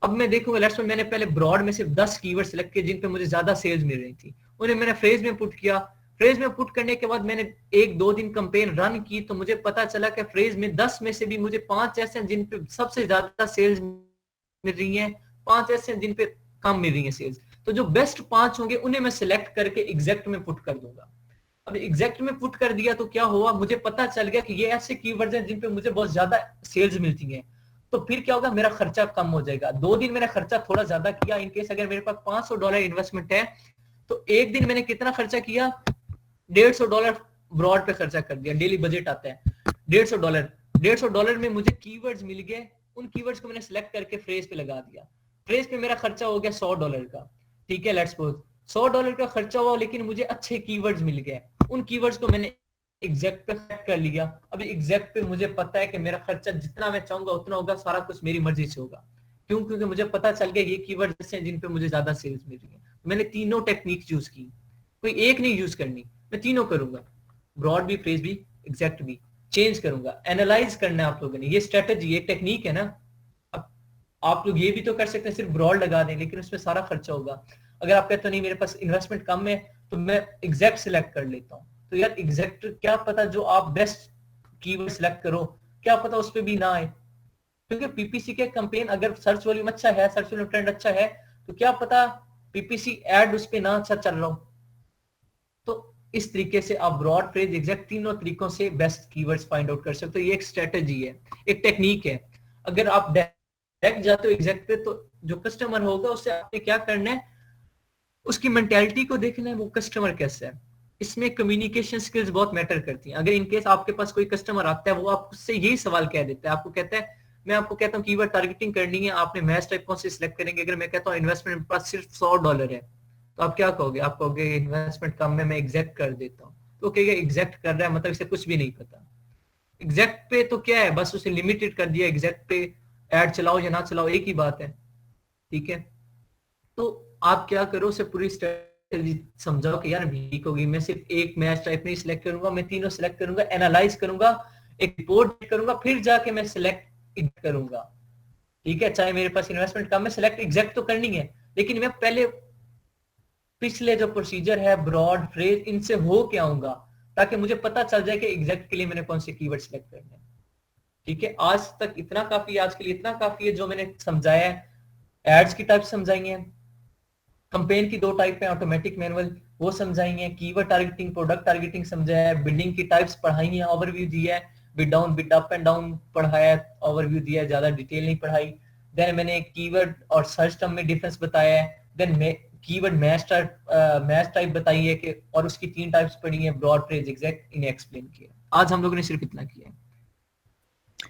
अब मैं देखूंगा, लेट्स मैंने पहले ब्रॉड में सिर्फ 10 कीवर्ड सिलेक्ट किए जिन पे मुझे ज्यादा सेल्स मिल रही थी, उन्हें मैंने फ्रेज में पुट किया। फ्रेज में पुट करने के बाद मैंने 1-2 दिन कंपेन रन की, तो मुझे पता चला कि फ्रेज में 10 में से भी मुझे 5 ऐसे हैं जिन पे सबसे ज्यादा सेल्स मिल रही हैं, 5 ऐसे हैं जिन पे कम मिल रही है सेल्स। तो जो बेस्ट 5 होंगे उन्हें मैं सिलेक्ट करके एग्जैक्ट में पुट कर दूंगा। अब एग्जैक्ट में पुट कर दिया तो क्या हुआ, मुझे पता चल गया कि ये ऐसे कीवर्ड्स हैं जिन पे मुझे बहुत ज्यादा सेल्स मिलती हैं। तो फिर क्या होगा, मेरा खर्चा कम हो जाएगा। 2 दिन मैंने खर्चा थोड़ा ज्यादा किया, इनकेस अगर मेरे पास $500 इन्वेस्टमेंट है, तो 1 दिन मैंने कितना खर्चा किया, $150 ब्रॉड पे खर्चा कर दिया। डेली बजट आता है $150 में मुझे कीवर्ड्स मिल गए, उन कीवर्ड्स को मैंने सिलेक्ट करके फ्रेज पे लगा दिया। फ्रेज पे मेरा खर्चा हो गया $100 का, ठीक है, लेट्स सपोज $100 का खर्चा हुआ, लेकिन मुझे अच्छे कीवर्ड्स मिल गए, उन कीवर्ड्स को मैंने एग्जैक्ट पे सेट कर लिया। अब एग्जैक्ट पे मुझे पता है कि मेरा खर्चा जितना मैं चाहूंगा उतना होगा, सारा कुछ मेरी मर्जी से होगा। क्यों? क्योंकि मुझे पता चल गया ये कीवर्ड्स हैं जिन पे मुझे ज्यादा सेल्स मिल रही है। मैंने तीनों टेक्निक यूज की, कोई एक नहीं यूज करनी, मैं तीनों करूंगा, ब्रॉड भी, फ्रेज भी, एग्जैक्ट भी, चेंज करूंगा। एनालाइज करना है आप लोगों ने, ये स्ट्रेटेजी, ये टेक्निक है ना। अब आप लोग ये भी तो कर सकते हैं सिर्फ ब्रॉड लगा दें, लेकिन उसमें सारा खर्चा होगा। अगर आप कहते हो नहीं मेरे पास इन्वेस्टमेंट कम है, तो मैं एग्जैक्ट सिलेक्ट कर लेता हूँ। तो यार एग्जैक्ट क्या पता जो आप बेस्ट कीवर्ड सिलेक्ट करो, क्या पता उस पर भी ना आए, क्योंकि पीपीसी के कैंपेन अगर सर्च वॉल्यूम अच्छा है, सर्च वॉल्यूम ट्रेंड अच्छा है, तो क्या पता पीपीसी एड उस पर ना अच्छा चल रहा हो। तो इस तरीके से आप ब्रॉड, फ्रेज, एग्जैक्ट तीनों तरीकों से बेस्ट कीवर्ड्स फाइंड आउट कर सकते हो। ये एक स्ट्रेटेजी है, एक टेक्निक है। अगर आप डायरेक्ट जाते हो एग्जैक्ट पे, तो जो कस्टमर होगा उससे आपने क्या करना है, उसकी मेंटालिटी को देखना है, वो कस्टमर कैसा है। इसमें कम्युनिकेशन स्किल्स बहुत मैटर करती हैं। अगर इनकेस आपके पास कोई कस्टमर आता है, वो आपसे यही सवाल कह देता है, आपको कहता है, मैं आपको कहता हूँ कीवर्ड टारगेटिंग करनी है, आपने मैच टाइप कौन से सिलेक्ट करेंगे। अगर मैं कहता हूँ इन्वेस्टमेंट मेरे पास सिर्फ $100 है, तो आप क्या कहोगे, आप कहोगे इन्वेस्टमेंट कम में मैं एग्जैक्ट कर देता हूँ। तो कहेगा एग्जैक्ट कर रहा है मतलब इसे कुछ भी नहीं पता। एग्जैक्ट पे तो क्या है, बस उसे लिमिटेड कर दिया, एग्जैक्ट पे एड चलाओ या ना चलाओ एक ही बात है, ठीक है। तो आप क्या करो, उसे पूरी स्ट्रेटजी समझाओ कि यार ठीक होगी, मैं सिर्फ एक मैच टाइप नहीं सिलेक्ट करूंगा, मैं तीनों सिलेक्ट करूंगा, एनालाइज करूंगा, एक रिपोर्ट करूंगा, फिर जाके मैं सिलेक्ट करूंगा, ठीक है। चाहे मेरे पास इन्वेस्टमेंट कम है, सिलेक्ट एग्जैक्ट तो करनी है, लेकिन मैं पहले पिछले जो प्रोसीजर है ब्रॉड, फ्रेज, इनसे हो के आऊंगा, ताकि मुझे पता चल जाए कि एग्जैक्ट के लिए मैंने कौन से कीवर्ड सिलेक्ट करने हैं, ठीक है। आज तक इतना काफी है, आज के लिए इतना काफी है जो मैंने समझाया है। एड्स की टाइप समझाई है, कंपेन की 2 टाइप है, ऑटोमेटिक, मैनुअल, वो समझाई है, कीवर्ड टारगेटिंग, प्रोडक्ट टारगेटिंग समझाया है, बिल्डिंग की टाइप्स पढ़ाई है, ओवरव्यू दिया है, bit down, bit up and down पढ़ाया है, ओवरव्यू दिया है, ज्यादा डिटेल नहीं पढ़ाई। देन मैंने कीवर्ड और सर्च टर्म में डिफरेंस बताया है, देन कीवर्ड मैच टाइप बताई है कि, और उसकी 3 टाइप्स पढ़ी है, ब्रॉड, फ्रेज, एग्जैक्ट, इन्हें एक्सप्लेन किया। आज हम लोगों ने सिर्फ इतना किया है।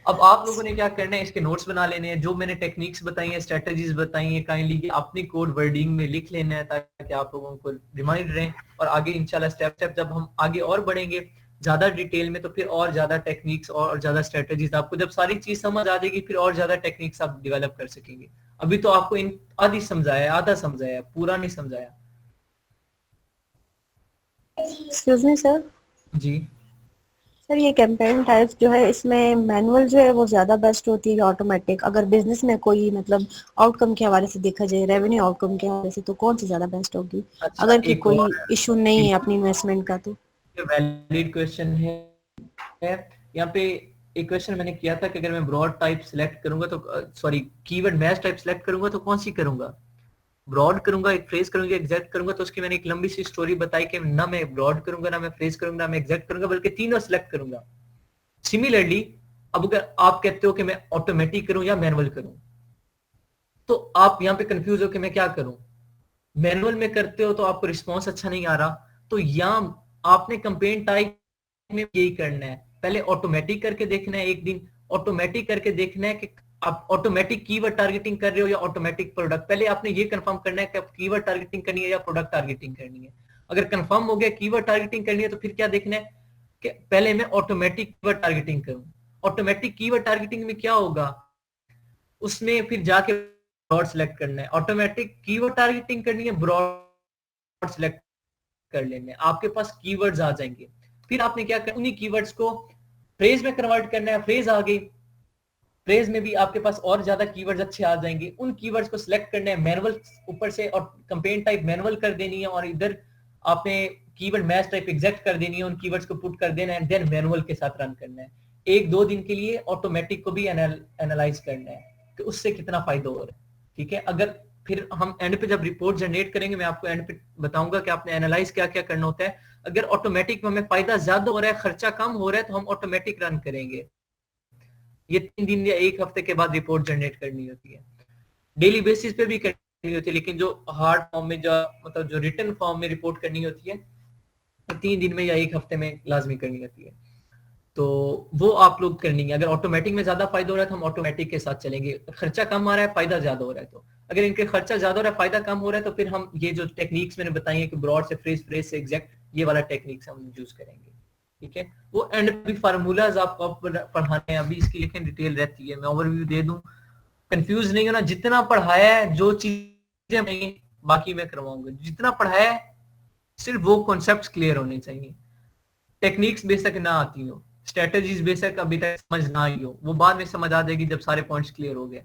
अब आप लोगों ने क्या करना है, इसके नोट्स बना लेने हैं, जो मैंने टेक्निक्स बताई हैं, स्ट्रेटजीज बताई हैं, काइंडली अपनी कोड वर्डिंग में लिख लेना है ताकि आप लोगों को रिमाइंड रहे, और आगे इंशाल्लाह स्टेप स्टेप जब हम आगे और बढ़ेंगे ज्यादा डिटेल में, तो फिर और ज्यादा टेक्निक्स और ज्यादा स्ट्रेटजीज, आपको जब सारी चीज समझ आ जाएगी फिर और ज्यादा टेक्निक्स आप डेवलप कर सकेंगे। अभी तो आपको इन आधी समझाया, आधा समझाया, पूरा नहीं समझाया। Excuse me sir. जी सर ये कैंपेन टाइप्स जो है, इसमें मैनुअल जो है वो ज्यादा बेस्ट होती है या ऑटोमेटिक? अगर बिजनेस में कोई मतलब आउटकम के हवाले से देखा जाए, रेवेन्यू आउटकम के हवाले से, तो कौन सी ज्यादा बेस्ट होगी? अच्छा, अगर कि एक कोई और इशू नहीं है अपनी इन्वेस्टमेंट का तो। वैलिड क्वेश्चन है। यहाँ पे एक क्वेश्चन मैंने किया था कि अगर मैं ब्रॉड टाइप सिलेक्ट करूंगा तो sorry keyword match type select करूंगा तो कौन सी करूंगा, ब्रॉड करूंगा, एक फ्रेज करूंगा, एग्जैक्ट करूंगा? तो उसकी मैंने एक लंबी सी स्टोरी बताई कि ना मैं ब्रॉड करूंगा, ना मैं फ्रेज करूंगा, ना मैं एग्जैक्ट करूंगा, बल्कि तीनों सिलेक्ट करूंगा। सिमिलरली अब अगर आप कहते हो कि मैं ऑटोमेटिक करूं या मैनुअल करूं, तो आप यहाँ पे कंफ्यूज हो कि मैं क्या करूं। मैनुअल में करते हो तो आपको रिस्पॉन्स अच्छा नहीं आ रहा, तो यहाँ आपने कैंपेन टाइप में यही करना है, पहले ऑटोमेटिक करके देखना है, एक दिन ऑटोमेटिक करके देखना है कि आप ऑटोमेटिक कीवर्ड टारगेटिंग कर रहे हो या ऑटोमेटिक प्रोडक्ट। पहले आपने ये कंफर्म करना है कि आप कीवर्ड टारगेटिंग करनी है या प्रोडक्ट टारगेटिंग करनी है। अगर कंफर्म हो गया कीवर्ड टारगेटिंग करनी है, तो फिर क्या देखना है कि पहले मैं ऑटोमेटिक कीवर्ड टारगेटिंग करूं। ऑटोमेटिक कीवर्ड टारगेटिंग में क्या होगा, उसमें फिर जाके ब्रॉड सेलेक्ट करना है। ऑटोमेटिक कीवर्ड टारगेटिंग करनी है, ब्रॉड सेलेक्ट कर लेने, आपके पास कीवर्ड्स आ जाएंगे। फिर आपने क्या करना, उन्हीं कीवर्ड्स को फ्रेज में कन्वर्ट करना है। फ्रेज आ गई, फ्रेज में भी आपके पास और ज्यादा कीवर्ड्स अच्छे आ जाएंगे। उन कीवर्ड्स को सिलेक्ट करना है, मैनुअल ऊपर से और कैंपेन टाइप मैनुअल कर देनी है, और इधर आपने कीवर्ड मैच टाइप एग्जैक्ट कर देनी है, उन कीवर्ड्स को पुट कर देना है, देन मैनुअल के साथ रन करना है। 1-2 दिन के लिए ऑटोमेटिक को भी एनालाइज करना है कि उससे कितना फायदा हो रहा है। ठीक है, अगर फिर हम एंड पे जब रिपोर्ट जनरेट करेंगे, मैं आपको एंड पे बताऊंगा कि आपने एनालाइज क्या क्या करना होता है। अगर ऑटोमेटिक में हमें फायदा ज्यादा हो रहा है, खर्चा कम हो रहा है, तो हम ऑटोमेटिक रन करेंगे। ये 3 दिन या 1 हफ्ते के बाद रिपोर्ट जनरेट करनी होती है, डेली बेसिस पे भी करनी होती है, लेकिन जो हार्ड फॉर्म में, जो मतलब जो रिटन फॉर्म में रिपोर्ट करनी होती है, 3 दिन में या 1 हफ्ते में लाजमी करनी होती है। तो वो आप लोग करनी है। अगर ऑटोमेटिक में ज्यादा फायदा हो रहा है तो हम ऑटोमेटिक के साथ चलेंगे, खर्चा कम आ रहा है, फायदा ज्यादा हो रहा है। तो अगर इनके खर्चा ज्यादा हो रहा है, फायदा कम हो रहा है, तो फिर हम ये जो टेक्निक्स मैंने बताई है कि ब्रॉड से फ्रेज, फ्रेज से एग्जैक्ट, ये वाला टेक्निक्स हम यूज करेंगे। ठीक है, वो एंड भी फार्मूलाज आपको पढ़ाने हैं, अभी इसकी लेकिन डिटेल रहती है, मैं ओवरव्यू दे दूं, कंफ्यूज नहीं होना। जितना पढ़ाया है, जो चीजें नहीं बाकी मैं करवाऊंगा, जितना पढ़ाया है सिर्फ वो कॉन्सेप्ट्स क्लियर होने चाहिए। टेक्निक्स बेशक ना आती हो, स्ट्रेटजीज बेशक अभी तक समझ ना आई हो, वो बाद में समझ आ जाएगी जब सारे पॉइंट्स क्लियर हो गए।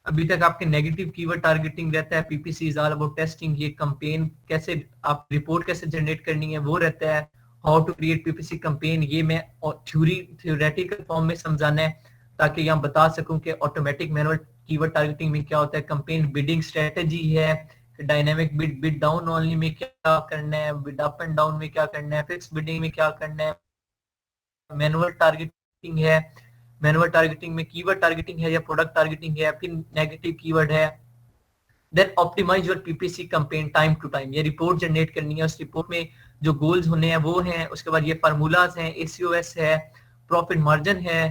अभी तक आपके नेगेटिव कीवर्ड टारगेटिंग रहता है, PPC is all about testing, ये कैंपेन कैसे आप रिपोर्ट कैसे जनरेट करनी है वो रहता है, how to create PPC campaign, ये मैं थ्योरेटिकल फॉर्म में समझाना है ताकि यहाँ बता सकूं कि ऑटोमेटिक मैनुअल कीवर्ड टारगेटिंग में क्या होता है, कैंपेन बिडिंग स्ट्रेटजी है, dynamic bid, bid down only में क्या करना है, बिड अप एंड डाउन में क्या करना है, फिक्स बिडिंग में क्या करना है, मैनुअल टारगेटिंग है, मैनुअल टारगेटिंग में कीवर्ड टारगेटिंग है या प्रोडक्ट टारगेटिंग है, फिर नेगेटिव कीवर्ड है, then optimize your PPC campaign time to time, ये रिपोर्ट जनरेट करनी है। उस रिपोर्ट में जो गोल्स होने हैं वो हैं, उसके बाद ये फार्मूलाज हैं, एसीओएस है, प्रॉफिट मार्जिन है,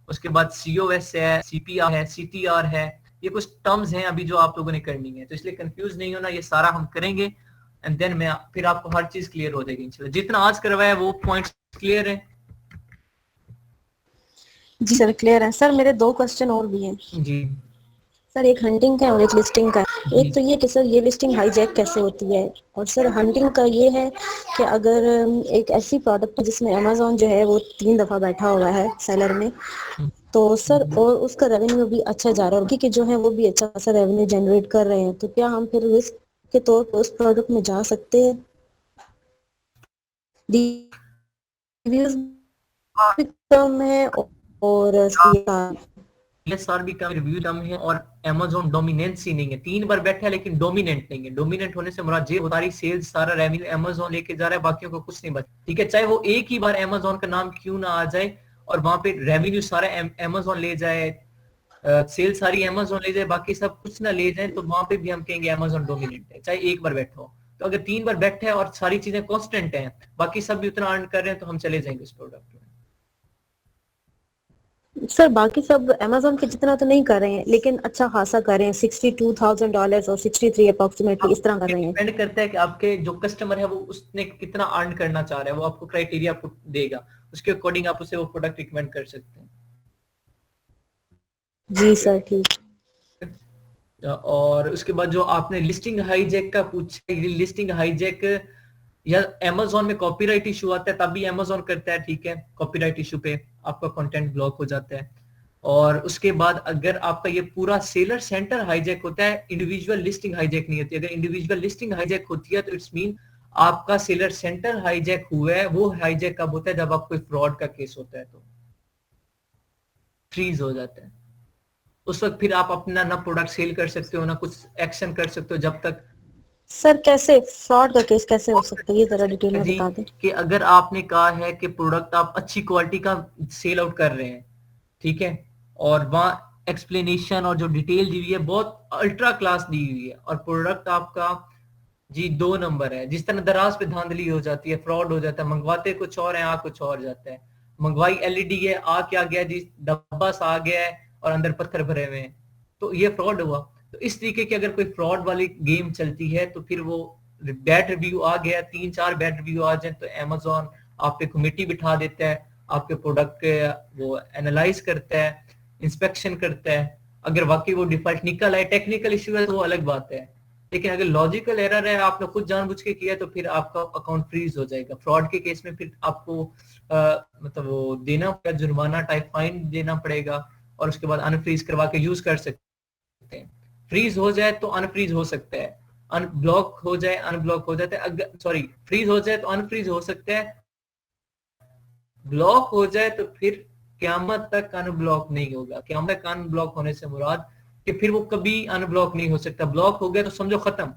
उसके बाद सीओएस है, सीपीआर है, सीटीआर है, ये कुछ टर्म्स हैं अभी जो आप लोगों ने करनी है, तो इसलिए कंफ्यूज नहीं होना, ये सारा हम करेंगे एंड देन मैं फिर आपको हर चीज क्लियर हो जाएगी इंशाल्लाह। जितना आज करवाया वो पॉइंट्स क्लियर है? जी सर क्लियर है। सर मेरे 2 क्वेश्चन और भी हैं जी सर, एक हंटिंग का और एक लिस्टिंग का। एक तो ये कि सर ये लिस्टिंग हाईजैक कैसे होती है, और सर हंटिंग का ये है कि अगर एक ऐसी प्रोडक्ट जिसमें अमेज़न जो है वो 3 दफा बैठा हुआ है सेलर में, तो सर और उसका रेवेन्यू भी अच्छा जा रहा है, कि जो है वो भी अच्छा सा रेवेन्यू जनरेट कर रहे हैं, तो क्या हम फिर रिस्क के तौर पर उस प्रोडक्ट में जा सकते हैं? रिव्यूज भी कम है और CSR भी कम, रिव्यू कम है, और Amazon डोमिनेंसी नहीं है। 3 बार बैठा है लेकिन डोमिनेंट नहीं है। डोमिनेंट होने से मुराद ये सारी सेल्स, सारा रेवेन्यू Amazon लेके जा रहा है, बाकियों को कुछ नहीं बचा। ठीक है, चाहे वो एक ही बार Amazon का नाम क्यों ना आ जाए और वहां पे रेवेन्यू सारा Amazon ले जाए, सेल सारी अमेजोन ले जाए, बाकी सब कुछ ना ले जाए, तो वहां पे भी हम कहेंगे अमेजोन डोमिनेंट है, चाहे एक बार बैठा हो। तो अगर 3 बार बैठे हैं और सारी चीजें कांस्टेंट हैं, बाकी सब भी उतना अर्न कर रहे हैं, तो हम चले जाएंगे उस प्रोडक्ट में। सर बाकी सब अमेजोन के जितना तो नहीं कर रहे हैं, लेकिन अच्छा खासा कर रहे हैं, $62,000 और 63 अप्रोक्सीमेटली इस तरह कर रहे हैं। डिपेंड करता है कि आपके जो कस्टमर है वो उसने कितना अर्न करना चाह रहा है, वो आपको क्राइटेरिया आपको देगा, उसके अकॉर्डिंग आप उसे वो प्रोडक्ट रिकमेंड कर सकते हैं। जी सर ठीक। और उसके बाद जो आपने लिस्टिंग हाईजैक का पूछा, लिस्टिंग हाईजैक या अमेजोन में कॉपीराइट इशू आता है तब भी अमेजोन करता है, ठीक है, कॉपीराइट इशू पे आपका कंटेंट ब्लॉक हो जाता है। और उसके बाद अगर आपका ये पूरा सेलर सेंटर हाईजैक होता है, इंडिविजुअल लिस्टिंग हाईजैक नहीं होती। अगर इंडिविजुअल लिस्टिंग हाईजैक होती है तो इट्स मीन आपका सेलर सेंटर हाईजैक हुआ है। वो हाईजैक कब होता है? जब आप कोई फ्रॉड का केस होता है तो फ्रीज हो जाता है। उस वक्त फिर आप अपना ना प्रोडक्ट सेल कर सकते हो ना कुछ एक्शन कर सकते हो जब तक। सर कैसे फ्रॉड का केस कैसे हो सकता है, ये जरा डिटेल में बता दें। कि अगर आपने कहा है कि प्रोडक्ट आप अच्छी क्वालिटी का सेल आउट कर रहे हैं, ठीक है, और वहां एक्सप्लेनेशन और जो डिटेल दी हुई है बहुत अल्ट्रा क्लास दी हुई है, और प्रोडक्ट आपका जी 2 नंबर है, जिस तरह दराज पे धांधली हो जाती है, फ्रॉड हो जाता है, मंगवाते कुछ और है, आ कुछ और जाता है। मंगवाई एलईडी है, आ क्या गया जी, डब्बा सा आ गया है और अंदर पत्थर भरे हुए हैं, तो ये फ्रॉड हुआ। तो इस तरीके की अगर कोई फ्रॉड वाली गेम चलती है तो फिर वो बैड रिव्यू आ गया, 3-4 बैड रिव्यू आ जाए तो अमेजोन आप पे कमेटी बिठा देता है, आपके प्रोडक्ट के वो एनालाइज करता है, इंस्पेक्शन करता है। अगर वाकई वो डिफॉल्ट निकल आए, टेक्निकल इश्यू है तो वो अलग बात है, लेकिन अगर लॉजिकल एरर है, आपने खुद जानबूझ के किया, तो फिर आपका अकाउंट फ्रीज हो जाएगा। फ्रॉड के केस में फिर आपको मतलब वो देना पड़ेगा, जुर्माना टाइप फाइन देना पड़ेगा, और उसके बाद अनफ्रीज करवा के यूज कर सकते हैं। फ्रीज हो जाए तो अनफ्रीज हो सकता है, अनब्लॉक हो जाए अनब्लॉक हो जाता है, अगर सॉरी फ्रीज हो जाए तो अनफ्रीज हो सकता है, ब्लॉक हो जाए तो फिर क़यामत तक अनब्लॉक नहीं होगा। क़यामत तक अनब्लॉक होने से मुराद कि फिर वो कभी अनब्लॉक नहीं हो सकता। ब्लॉक हो गया तो समझो खत्म।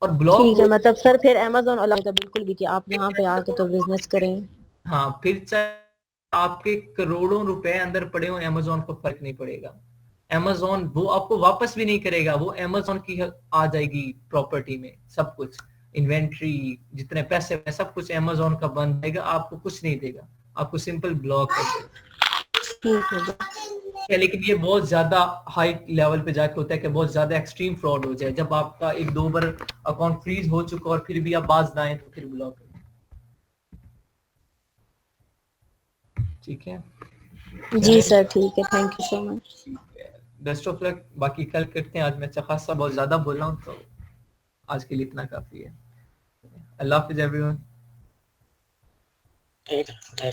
और ब्लॉक ठीक है, मतलब सर फिर अमेजोन अलाउ है बिल्कुल भी कि आप यहाँ पे आके तो बिजनेस करें। हाँ, फिर चाहे आपके करोड़ों रुपए अंदर पड़े हो, अमेजोन को फर्क नहीं पड़ेगा। अमेजोन वो आपको वापस भी नहीं करेगा, वो अमेजोन की आ जाएगी प्रॉपर्टी में, सब कुछ इन्वेंट्री जितने पैसे हैं सब कुछ अमेजोन का बन जाएगा, आपको कुछ नहीं देगा, आपको सिंपल ब्लॉक कर देगा। लेकिन ये बहुत ज्यादा हाई लेवल पे जाके होता है कि बहुत ज्यादा एक्सट्रीम फ्रॉड हो जाए, जब आपका 1-2 बार अकाउंट फ्रीज हो चुका और फिर भी आप बाज ना आए तो फिर ब्लॉक करें। ठीक है जी सर ठीक है, thank you so much. Best of luck, बाकी कल करते हैं। आज मैं अच्छा खासा बहुत ज्यादा बोला हूँ, तो आज के लिए इतना काफी है। अल्लाह हाफिज एवरीवन। ठीक है,